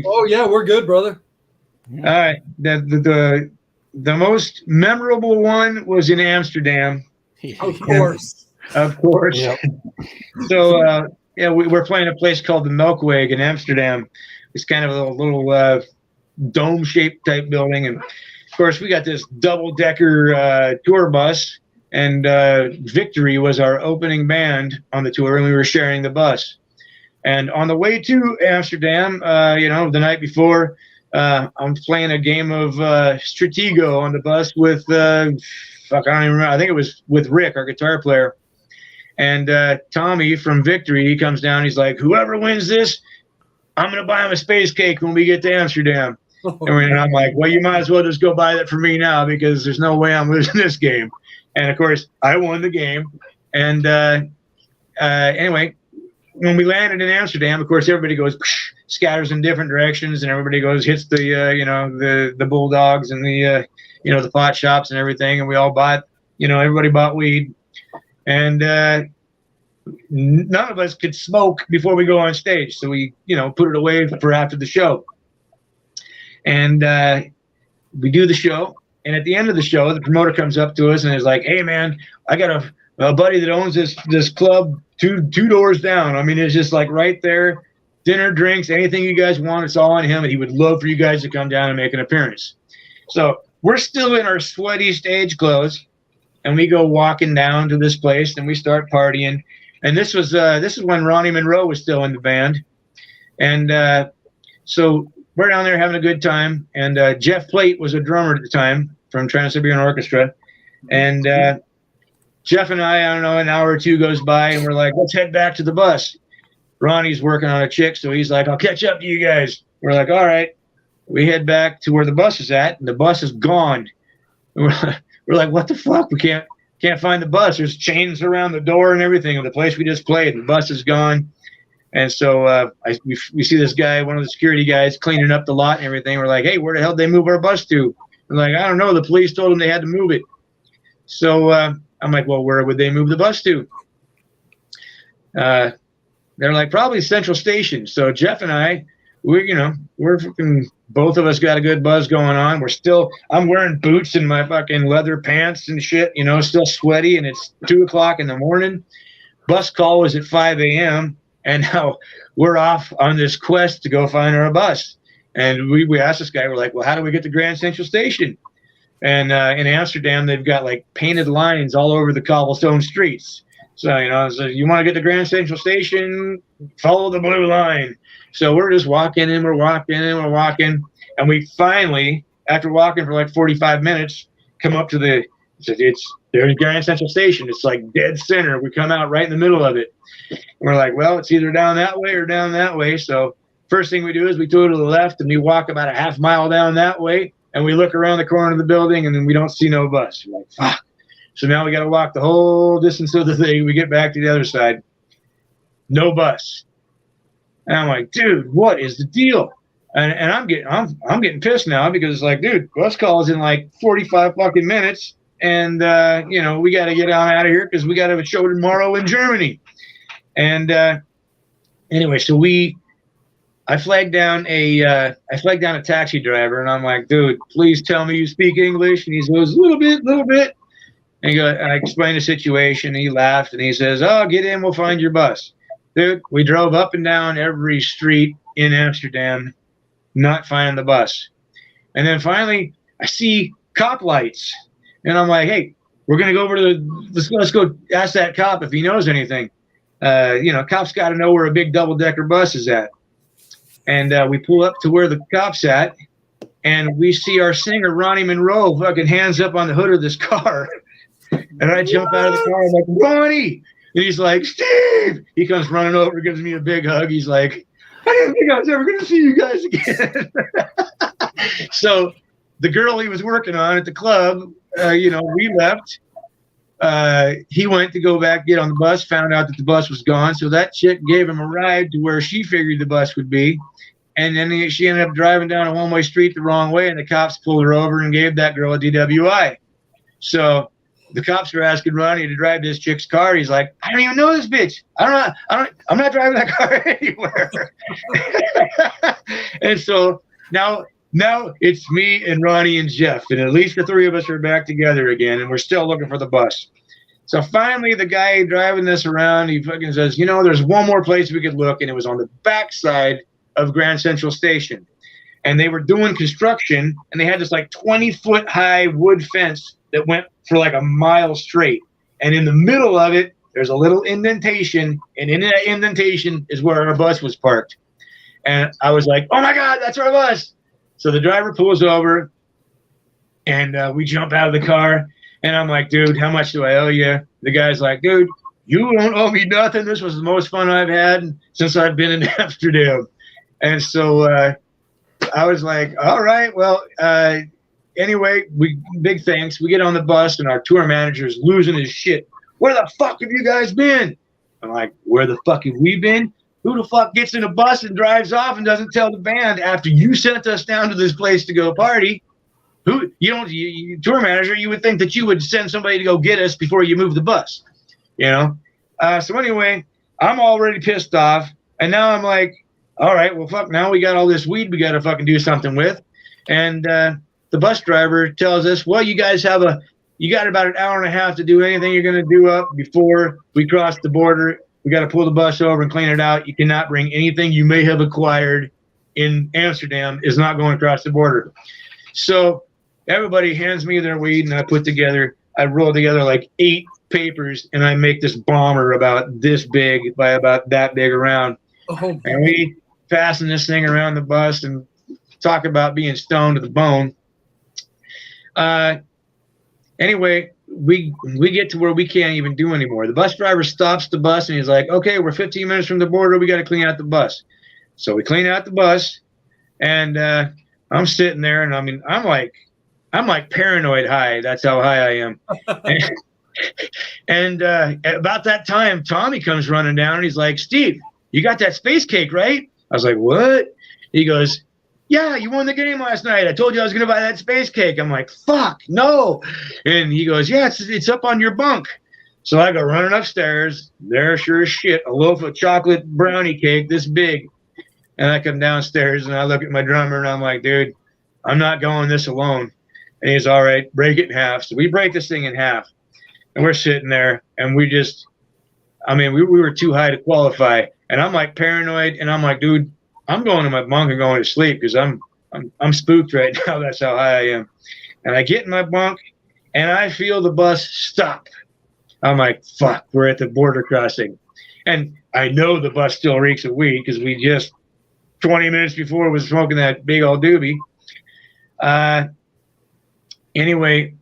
Oh yeah, we're good, brother. All right. The most memorable one was in Amsterdam. Of course. Of course. Yep. So yeah, we're playing a place called the Melkweg in Amsterdam. It's kind of a little dome-shaped type building, and of course we got this double-decker tour bus. And Victory was our opening band on the tour, and we were sharing the bus. And on the way to Amsterdam, you know, the night before, I'm playing a game of Stratego on the bus with, I don't even remember. I think it was with Rick, our guitar player. And Tommy from Victory, he comes down. He's like, whoever wins this, I'm going to buy him a space cake when we get to Amsterdam. And I'm like, well, you might as well just go buy that for me now, because there's no way I'm losing this game. And of course, I won the game. And anyway, when we landed in Amsterdam, of course, everybody goes scatters in different directions, and everybody hits the you know, the Bulldogs and the you know, the pot shops and everything. And we all bought, you know, everybody bought weed, and none of us could smoke before we go on stage, so we, you know, put it away for after the show. And we do the show. And at the end of the show, the promoter comes up to us and is like, hey, man, I got a buddy that owns this club two doors down. I mean, it's just like right there, dinner, drinks, anything you guys want, it's all on him. And he would love for you guys to come down and make an appearance. So we're still in our sweaty stage clothes, and we go walking down to this place, and we start partying. And this is when Ronnie Monroe was still in the band. And so we're down there having a good time. And Jeff Plate was a drummer at the time from Trans-Siberian Orchestra. And Jeff and I don't know, an hour or two goes by, and we're like, let's head back to the bus. Ronnie's working on a chick, so he's like, I'll catch up to you guys. We're like, all right. We head back to where the bus is at, and the bus is gone. We're like, what the fuck? We can't find the bus. There's chains around the door and everything of the place we just played. The bus is gone. And so we see this guy, one of the security guys, cleaning up the lot and everything. We're like, hey, where the hell did they move our bus to? We're like, I don't know. The police told them they had to move it. So I'm like, well, where would they move the bus to? They're like, probably Central Station. So Jeff and I, we're fucking, both of us got a good buzz going on. I'm wearing boots and my fucking leather pants and shit, still sweaty, and it's 2:00 in the morning. Bus call was at 5 a.m. and now we're off on this quest to go find our bus. And we asked this guy, we're like, well, how do we get to Grand Central Station? And in Amsterdam, they've got like painted lines all over the cobblestone streets. So, you want to get to Grand Central Station, follow the blue line. So we're just walking and we're walking and we're walking. And we finally, after walking for like 45 minutes, come up to there's Grand Central Station. It's like dead center. We come out right in the middle of it. And we're like, well, it's either down that way or down that way. So first thing we do is we go to the left and we walk about a half mile down that way. And we look around the corner of the building and then we don't see no bus. We're like, fuck. So now we got to walk the whole distance of the thing. We get back to the other side. No bus. And I'm like, dude, what is the deal? And I'm getting pissed now because it's like, dude, bus call is in like 45 fucking minutes. And, we got to get on out of here because we got to have a show tomorrow in Germany. And anyway, so I flagged down a taxi driver, and I'm like, dude, please tell me you speak English. And he goes, a little bit. And I explained the situation, and he laughed, and he says, oh, get in, we'll find your bus. Dude, we drove up and down every street in Amsterdam, not finding the bus. And then finally, I see cop lights, and I'm like, hey, we're going to go over to let's go ask that cop if he knows anything. Cops got to know where a big double-decker bus is at. And we pull up to where the cop's at, and we see our singer, Ronnie Monroe, fucking hands up on the hood of this car. And I jump out of the car. I'm like, Ronnie! And he's like, Steve! He comes running over, gives me a big hug. He's like, I didn't think I was ever going to see you guys again. So the girl he was working on at the club, we left. He went to go back, get on the bus, found out that the bus was gone. So that chick gave him a ride to where she figured the bus would be. And then she ended up driving down a one-way street the wrong way, and the cops pulled her over and gave that girl a DWI. So the cops were asking Ronnie to drive this chick's car. He's like, I don't even know this bitch. I'm not driving that car anywhere. And so now it's me and Ronnie and Jeff, and at least the three of us are back together again, and we're still looking for the bus. So finally, the guy driving this around, he fucking says, there's one more place we could look, and it was on the backside of Grand Central Station. And they were doing construction, and they had this like 20-foot high wood fence that went for like a mile straight. And in the middle of it, there's a little indentation, and in that indentation is where our bus was parked. And I was like, oh my God, that's our bus. So the driver pulls over, and we jump out of the car, and I'm like, dude, how much do I owe you? The guy's like, dude, you don't owe me nothing. This was the most fun I've had since I've been in Amsterdam. And so I was like, all right, well, anyway, big thanks. We get on the bus, and our tour manager's losing his shit. Where the fuck have you guys been? I'm like, where the fuck have we been? Who the fuck gets in a bus and drives off and doesn't tell the band after you sent us down to this place to go party? You tour manager, you would think that you would send somebody to go get us before you move the bus, So anyway, I'm already pissed off, and now I'm like, all right, well, fuck, now we got all this weed we got to fucking do something with. And the bus driver tells us, well, you guys you got about an hour and a half to do anything you're going to do up before we cross the border. We got to pull the bus over and clean it out. You cannot bring anything you may have acquired in Amsterdam is not going across the border. So everybody hands me their weed, and I roll together like 8 papers, and I make this bomber about this big by about that big around. Oh, and we fasten this thing around the bus and talk about being stoned to the bone. Anyway, we get to where we can't even do anymore. The bus driver stops the bus, and he's like, okay, we're 15 minutes from the border. We got to clean out the bus. So we clean out the bus, and I'm sitting there, and I mean, I'm like paranoid high. That's how high I am. And about that time, Tommy comes running down, and he's like, Steve, you got that space cake, right? I was like, what? He goes, yeah, you won the game last night. I told you I was going to buy that space cake. I'm like, fuck, no. And he goes, yeah, it's up on your bunk. So I go running upstairs. There, sure as shit, a loaf of chocolate brownie cake this big. And I come downstairs and I look at my drummer and I'm like, dude, I'm not going this alone. And he's all right, break it in half. So we break this thing in half. And we're sitting there and we were too high to qualify. And I'm like paranoid and I'm like, dude, I'm going to my bunk and going to sleep because I'm spooked right now. That's how high I am. And I get in my bunk and I feel the bus stop. I'm like, fuck, we're at the border crossing. And I know the bus still reeks of weed because we just 20 minutes before was smoking that big old doobie. Anyway,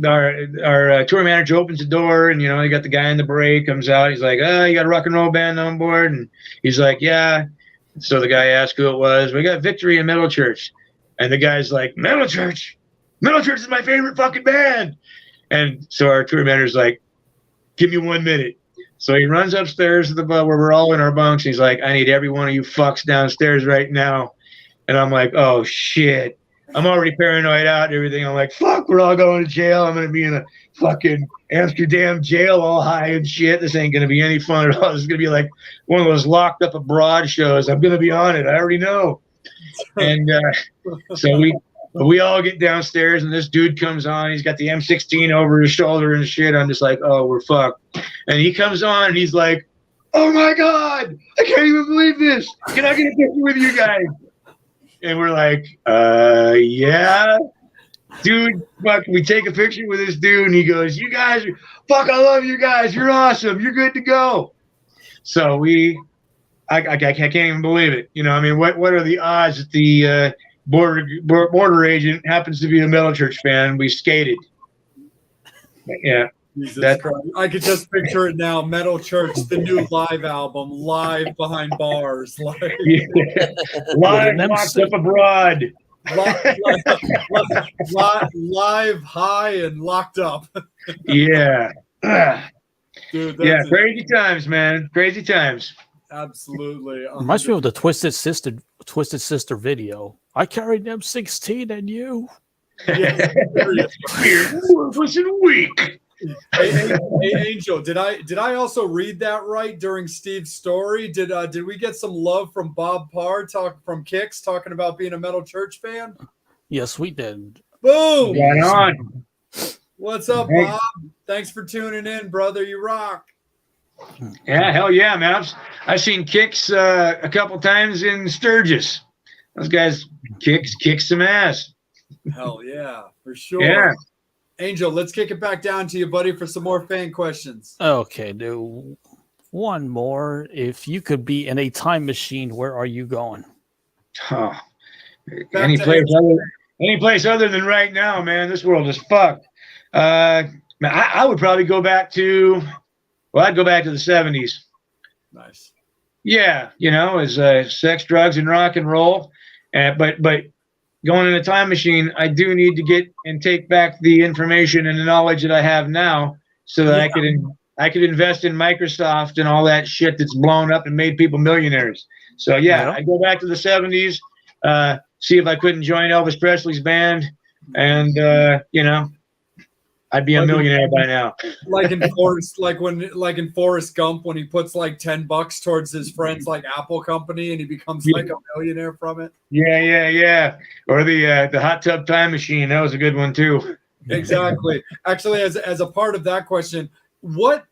our tour manager opens the door and, you got the guy in the beret comes out. He's like, you got a rock and roll band on board? And he's like, yeah. So the guy asked who it was. We got Victory and Metal Church. And the guy's like, Metal Church? Metal Church is my favorite fucking band. And so our tour manager's like, give me 1 minute. So he runs upstairs to the where we're all in our bunks. He's like, I need every one of you fucks downstairs right now. And I'm like, oh, shit. I'm already paranoid out and everything. I'm like, fuck, we're all going to jail. I'm going to be in a fucking Amsterdam jail all high and shit. This ain't going to be any fun at all. This is going to be like one of those locked up abroad shows. I'm going to be on it. I already know. And so we all get downstairs and this dude comes on. He's got the M16 over his shoulder and shit. I'm just like, oh, we're fucked. And he comes on and he's like, oh my God, I can't even believe this. Can I get a picture with you guys? And we're like, yeah. Dude, fuck, we take a picture with this dude and he goes, you guys, fuck, I love you guys. You're awesome. You're good to go. So I can't even believe it. What are the odds that the border agent happens to be a Metal Church fan? We skated. Yeah. I could just picture it now. Metal Church, the new live album, live behind bars, live locked up abroad, live high and locked up. Yeah, dude. Crazy times, man. Crazy times. Absolutely. Reminds me of the Twisted Sister video. I carried them 16 and you. Yeah, was it weak? Hey, Angel, did I also read that right during Steve's story? Did we get some love from Bob Parr from Kicks talking about being a Metal Church fan? Yes, we did. Boom! Right on. What's up, Bob? Thanks for tuning in, brother. You rock. Yeah, hell yeah, man. I've seen Kicks a couple times in Sturgis. Those guys kick some ass. Hell yeah, for sure. Yeah. Angel, let's kick it back down to you, buddy, for some more fan questions. Okay, dude. One more. If you could be in a time machine, where are you going? Oh, any place other than right now, man. This world is fucked. I would probably go back to, I'd go back to the 70s. Nice. Yeah, as sex, drugs, and rock and roll. But going in a time machine, I do need to get and take back the information and the knowledge that I have now, so that I could invest in Microsoft and all that shit that's blown up and made people millionaires. So I go back to the 70s, see if I couldn't join Elvis Presley's band, and I'd be a millionaire by now. Like in Forrest Gump, when he puts like $10 towards his friend's like Apple company, and he becomes like a millionaire from it. Yeah. Or the hot tub time machine. That was a good one too. Exactly. Actually, as a part of that question, what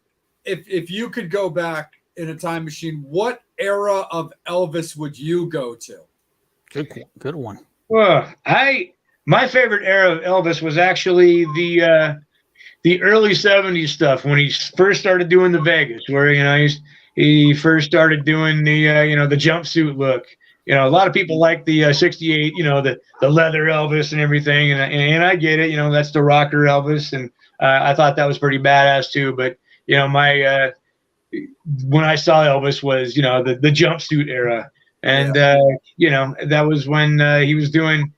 if you could go back in a time machine, what era of Elvis would you go to? Good one. Well, my favorite era of Elvis was actually the early 70s stuff, when he first started doing the Vegas, where he first started doing the the jumpsuit look. A lot of people like the 68, the leather Elvis and everything, and I get it, that's the rocker Elvis, and I thought that was pretty badass too. But my when I saw Elvis was the jumpsuit era, and that was when he was doing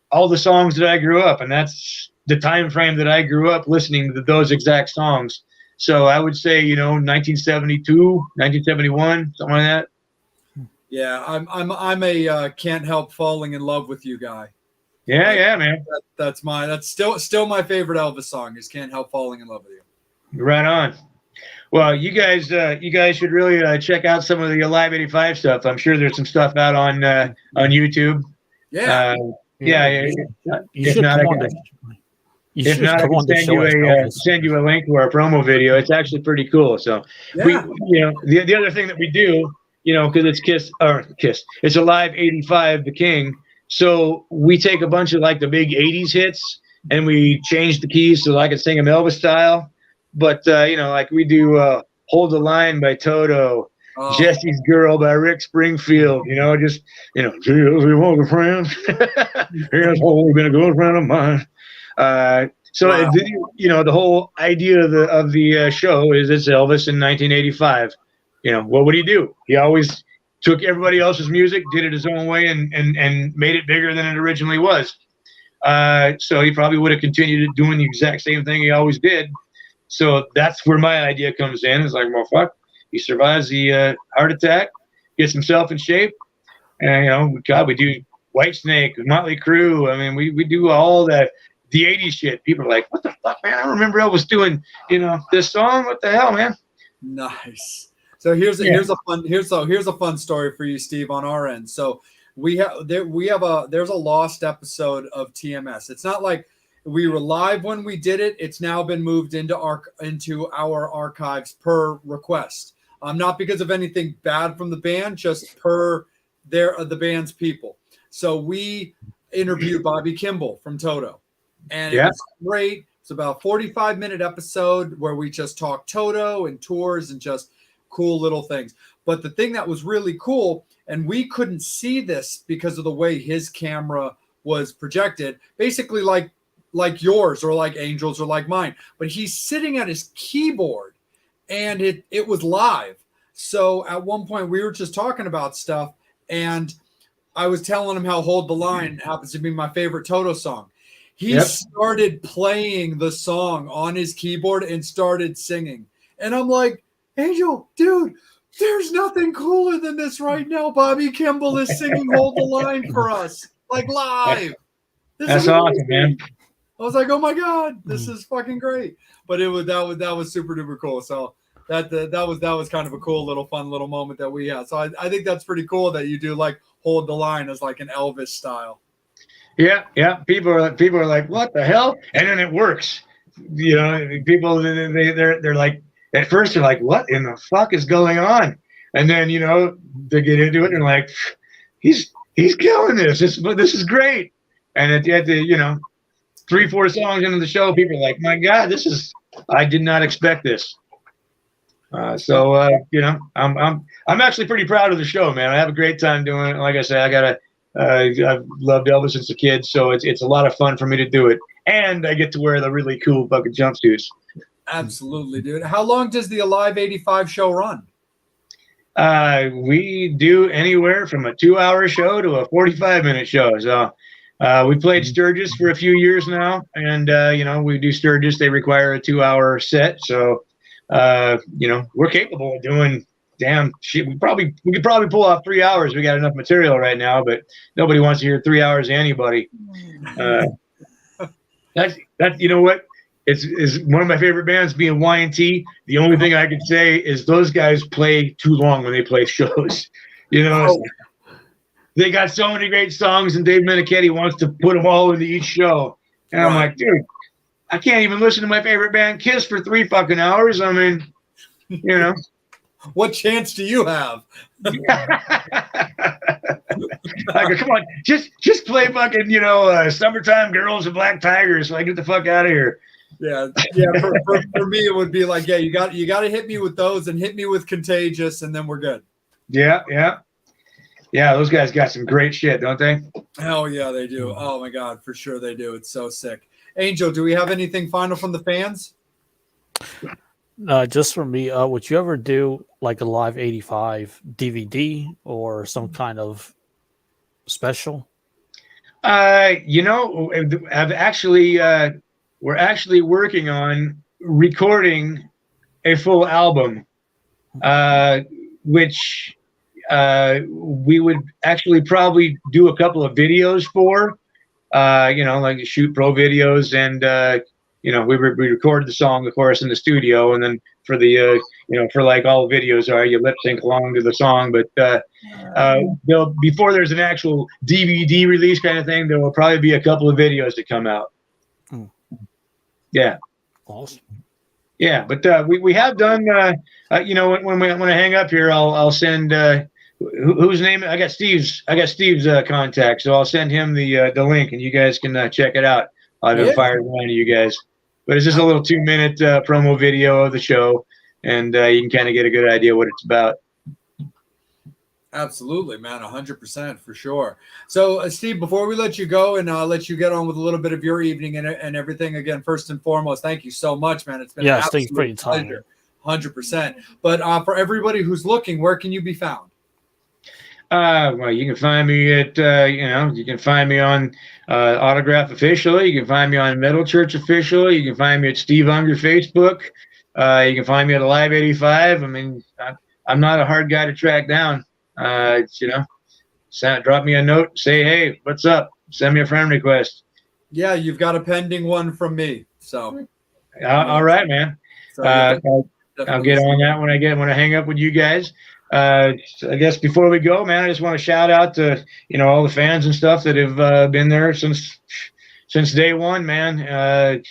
all the songs that I grew up, and that's the time frame that I grew up listening to those exact songs. So I would say 1972, 1971, something like that. Yeah, I'm a Can't Help Falling in Love with You guy. Yeah, man. That's still my favorite Elvis song is Can't Help Falling in Love with You. Right on. Well, you guys should really check out some of the Alive 85 stuff. I'm sure there's some stuff out on YouTube. Yeah. Yeah. You If should not, come I on can, the. You if should not, I come can on the send show you as a Elvis. send you a link to our promo video. It's actually pretty cool. So Yeah. the other thing that we do, because it's Kiss, it's Alive 85, the King. So we take a bunch of like the big 80s hits and we change the keys so I can sing them Elvis style. But like we do Hold the Line by Toto, Oh, Jesse's Girl by Rick Springfield, just we want a friend. Here's always been a good friend of mine. So wow. the whole idea of the show is it's Elvis in 1985. What would he do? He always took everybody else's music, did it his own way, and made it bigger than it originally was. So he probably would have continued doing the exact same thing he always did. So that's where my idea comes in. It's like, well, fuck. He survives the heart attack, gets himself in shape, and we do Whitesnake, Motley Crue. I mean, we do all that. The 80s shit. People are like, what the fuck, man? I remember Elvis doing, this song. What the hell, man? Nice. So here's a fun story for you, Steve, on our end. So there's a lost episode of TMS. It's not like we were live when we did it. It's now been moved into our archives per request. Not because of anything bad from the band, just per the band's people. So we interviewed Bobby Kimball from Toto. And it was great. It's about a 45-minute episode where we just talked Toto and tours and just cool little things. But the thing that was really cool, and we couldn't see this because of the way his camera was projected, basically like yours or like Angel's or like mine. But he's sitting at his keyboard and it was live. So at one point we were just talking about stuff and I was telling him how Hold the Line happens to be my favorite Toto song. He started playing the song on his keyboard and started singing. And I'm like, Angel, dude, there's nothing cooler than this right now. Bobby Kimball is singing Hold the Line for us, like live. That's awesome, man. I was like, oh my God, this is fucking great. But that was super duper cool. So that was kind of a cool little fun little moment that we had. So I think that's pretty cool that you do like Hold the Line as like an Elvis style. Yeah. People are like, what the hell? And then it works. People they're like, at first they're like, what in the fuck is going on? And then they get into it and they're like, he's killing this. This is great. And at the 3-4 songs into the show, people are like, my God, I did not expect this. So I'm actually pretty proud of the show, man. I have a great time doing it. Like I said, I've loved Elvis since a kid, so it's a lot of fun for me to do it, and I get to wear the really cool fucking jumpsuits. Absolutely, dude. How long does the Alive 85 show run? We do anywhere from a 2-hour show to a 45-minute show. So we played Sturgis for a few years now, and we do Sturgis. They require a 2-hour set, so we're capable of doing damn shit. We could probably pull off 3 hours. We got enough material right now, but nobody wants to hear 3 hours of anybody. That's what? It's one of my favorite bands being Y&T. The only thing I can say is those guys play too long when they play shows. They got so many great songs, and Dave Menichetti wants to put them all into each show. And I'm like, dude, I can't even listen to my favorite band Kiss for 3 fucking hours. I mean, What chance do you have? I go, come on, just play fucking, Summertime Girls and Black Tigers so I get the fuck out of here. Yeah. For me, it would be like, yeah, you got to hit me with those and hit me with Contagious, and then we're good. Yeah. Those guys got some great shit, don't they? Hell yeah, they do. Oh my God, for sure they do. It's so sick. Angel, do we have anything final from the fans? Just for me, would you ever do like a Live 85 DVD or some kind of special? I've actually, we're actually working on recording a full album, which we would actually probably do a couple of videos for, like shoot pro videos, and we recorded the song, of course, in the studio, and then for the for like all videos are, you lip sync along to the song. But before there's an actual DVD release kind of thing, there will probably be a couple of videos that come out. Hmm. Yeah. Awesome. Yeah, but we have done. When I hang up here, I'll send whose name I got Steve's contact, so I'll send him the link, and you guys can check it out. I'll have it fired around to you guys. But it's just a little 2-minute promo video of the show, and you can kind of get a good idea what it's about. Absolutely, man, 100% for sure. So, Steve, before we let you go and let you get on with a little bit of your evening and everything, again, first and foremost, thank you so much, man. It's been an absolute pleasure, 100%. But for everybody who's looking, where can you be found? Well, you can find me at you can find me on Autograph Official. You can find me on Metal Church Official. You can find me at Steve Unger Facebook. You can find me at Alive 85. I mean, I'm not a hard guy to track down. Drop me a note, say, hey, what's up? Send me a friend request. Yeah, you've got a pending one from me. So, all right, man. So I'll get on that when I hang up with you guys. I guess before we go, man, I just want to shout out to all the fans and stuff that have been there since day one, man.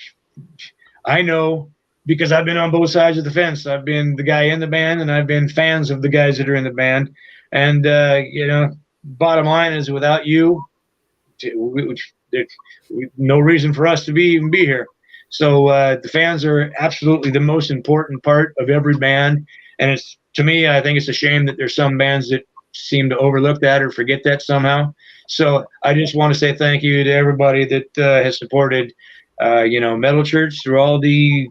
I know because I've been on both sides of the fence. I've been the guy in the band, and I've been fans of the guys that are in the band. And bottom line is, without you, there's no reason for us to even be here. So the fans are absolutely the most important part of every band. And it's, to me, I think it's a shame that there's some bands that seem to overlook that or forget that somehow. So I just want to say thank you to everybody that has supported, Metal Church through all the,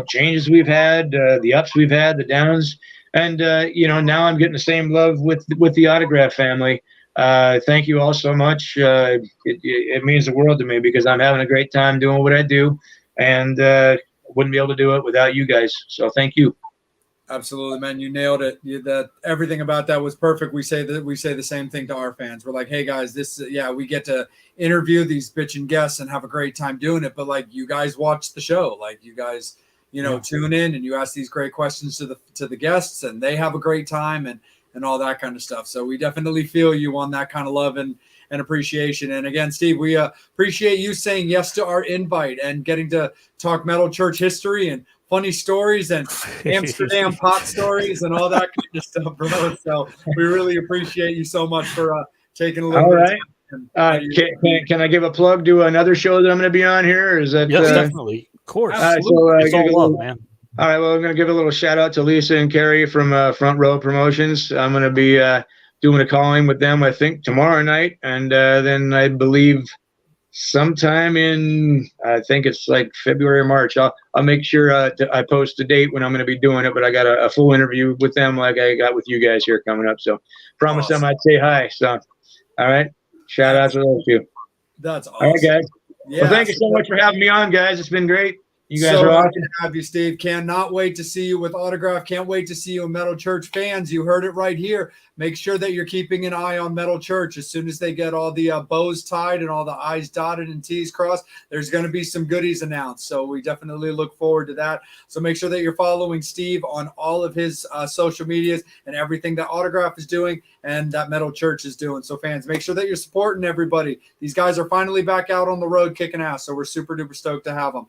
changes we've had, the ups we've had, the downs. And, now I'm getting the same love with the Autograph family. Thank you all so much. It means the world to me because I'm having a great time doing what I do, and wouldn't be able to do it without you guys. So thank you. Absolutely, man. You nailed it. Everything about that was perfect. We say the same thing to our fans. We're like, hey guys, we get to interview these bitchin' guests and have a great time doing it. But like, you guys watch the show, like you guys, tune in and you ask these great questions to the guests, and they have a great time and all that kind of stuff. So we definitely feel you on that kind of love and appreciation. And again, Steve, we appreciate you saying yes to our invite and getting to talk Metal Church history and funny stories and Amsterdam pot stories and all that kind of stuff, bro. So we really appreciate you so much for taking a little bit of time. Can I give a plug to another show that I'm going to be on here? Is that yes, definitely, of course. It's all love, man. All right, well, I'm going to give a little shout out to Lisa and Carrie from Front Row Promotions. I'm going to be doing a call-in with them, I think, tomorrow night. And then I believe sometime in, I think it's like February or March, I'll make sure I post the date when I'm going to be doing it. But I got a full interview with them like I got with you guys here coming up. So promise them I'd say hi. So, all right, shout out to those two. That's awesome. All right, guys. Yeah, well, thank you so much for having me on, guys. It's been great. You guys so are awesome. Happy to have you, Steve. Cannot wait to see you with Autograph. Can't wait to see you in Metal Church. Fans, you heard it right here. Make sure that you're keeping an eye on Metal Church. As soon as they get all the bows tied and all the I's dotted and T's crossed, there's going to be some goodies announced. So we definitely look forward to that. So make sure that you're following Steve on all of his social medias and everything that Autograph is doing and that Metal Church is doing. So fans, make sure that you're supporting everybody. These guys are finally back out on the road kicking ass. So we're super duper stoked to have them.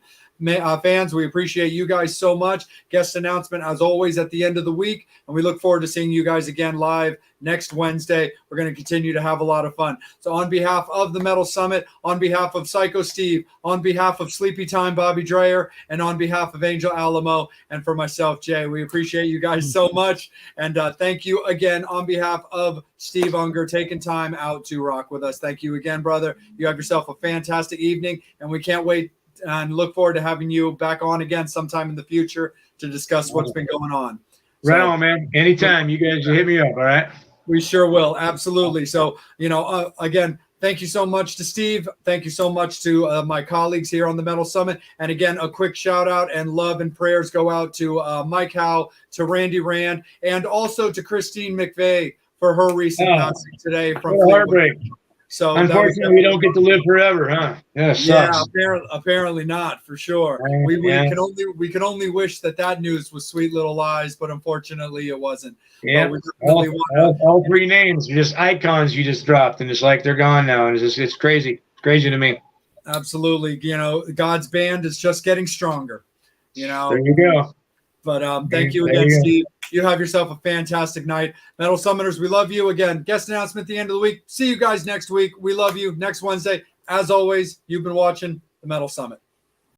Fans, we appreciate you guys so much. Guest announcement, as always, at the end of the week. And we look forward to seeing you guys again live next Wednesday. We're going to continue to have a lot of fun. So on behalf of the Metal Summit, on behalf of Psycho Steve, on behalf of Sleepy Time Bobby Dreyer, and on behalf of Angel Alamo, and for myself, Jay, we appreciate you guys so much. And thank you again on behalf of Steve Unger taking time out to rock with us. Thank you again, brother. You have yourself a fantastic evening, and we can't wait and look forward to having you back on again sometime in the future to discuss what's been going on. Right on, man. Anytime. You guys hit me up, all right? We sure will. Absolutely. So, again, thank you so much to Steve. Thank you so much to my colleagues here on the Metal Summit. And again, a quick shout out and love and prayers go out to Mike Howe, to Randy Rand, and also to Christine McVeigh for her recent passing today from heartbreak. So Unfortunately, we don't get to live forever, huh? Yeah, sucks. apparently not, for sure. We can only wish that news was Sweet Little Lies, but unfortunately it wasn't. Yeah, we definitely all three names are just icons you just dropped, and it's like they're gone now, and it's crazy. It's crazy to me. Absolutely. God's band is just getting stronger. There you go. But thank you again, Steve. You have yourself a fantastic night. Metal Summoners, we love you. Again, guest announcement at the end of the week. See you guys next week. We love you next Wednesday. As always, you've been watching the Metal Summit.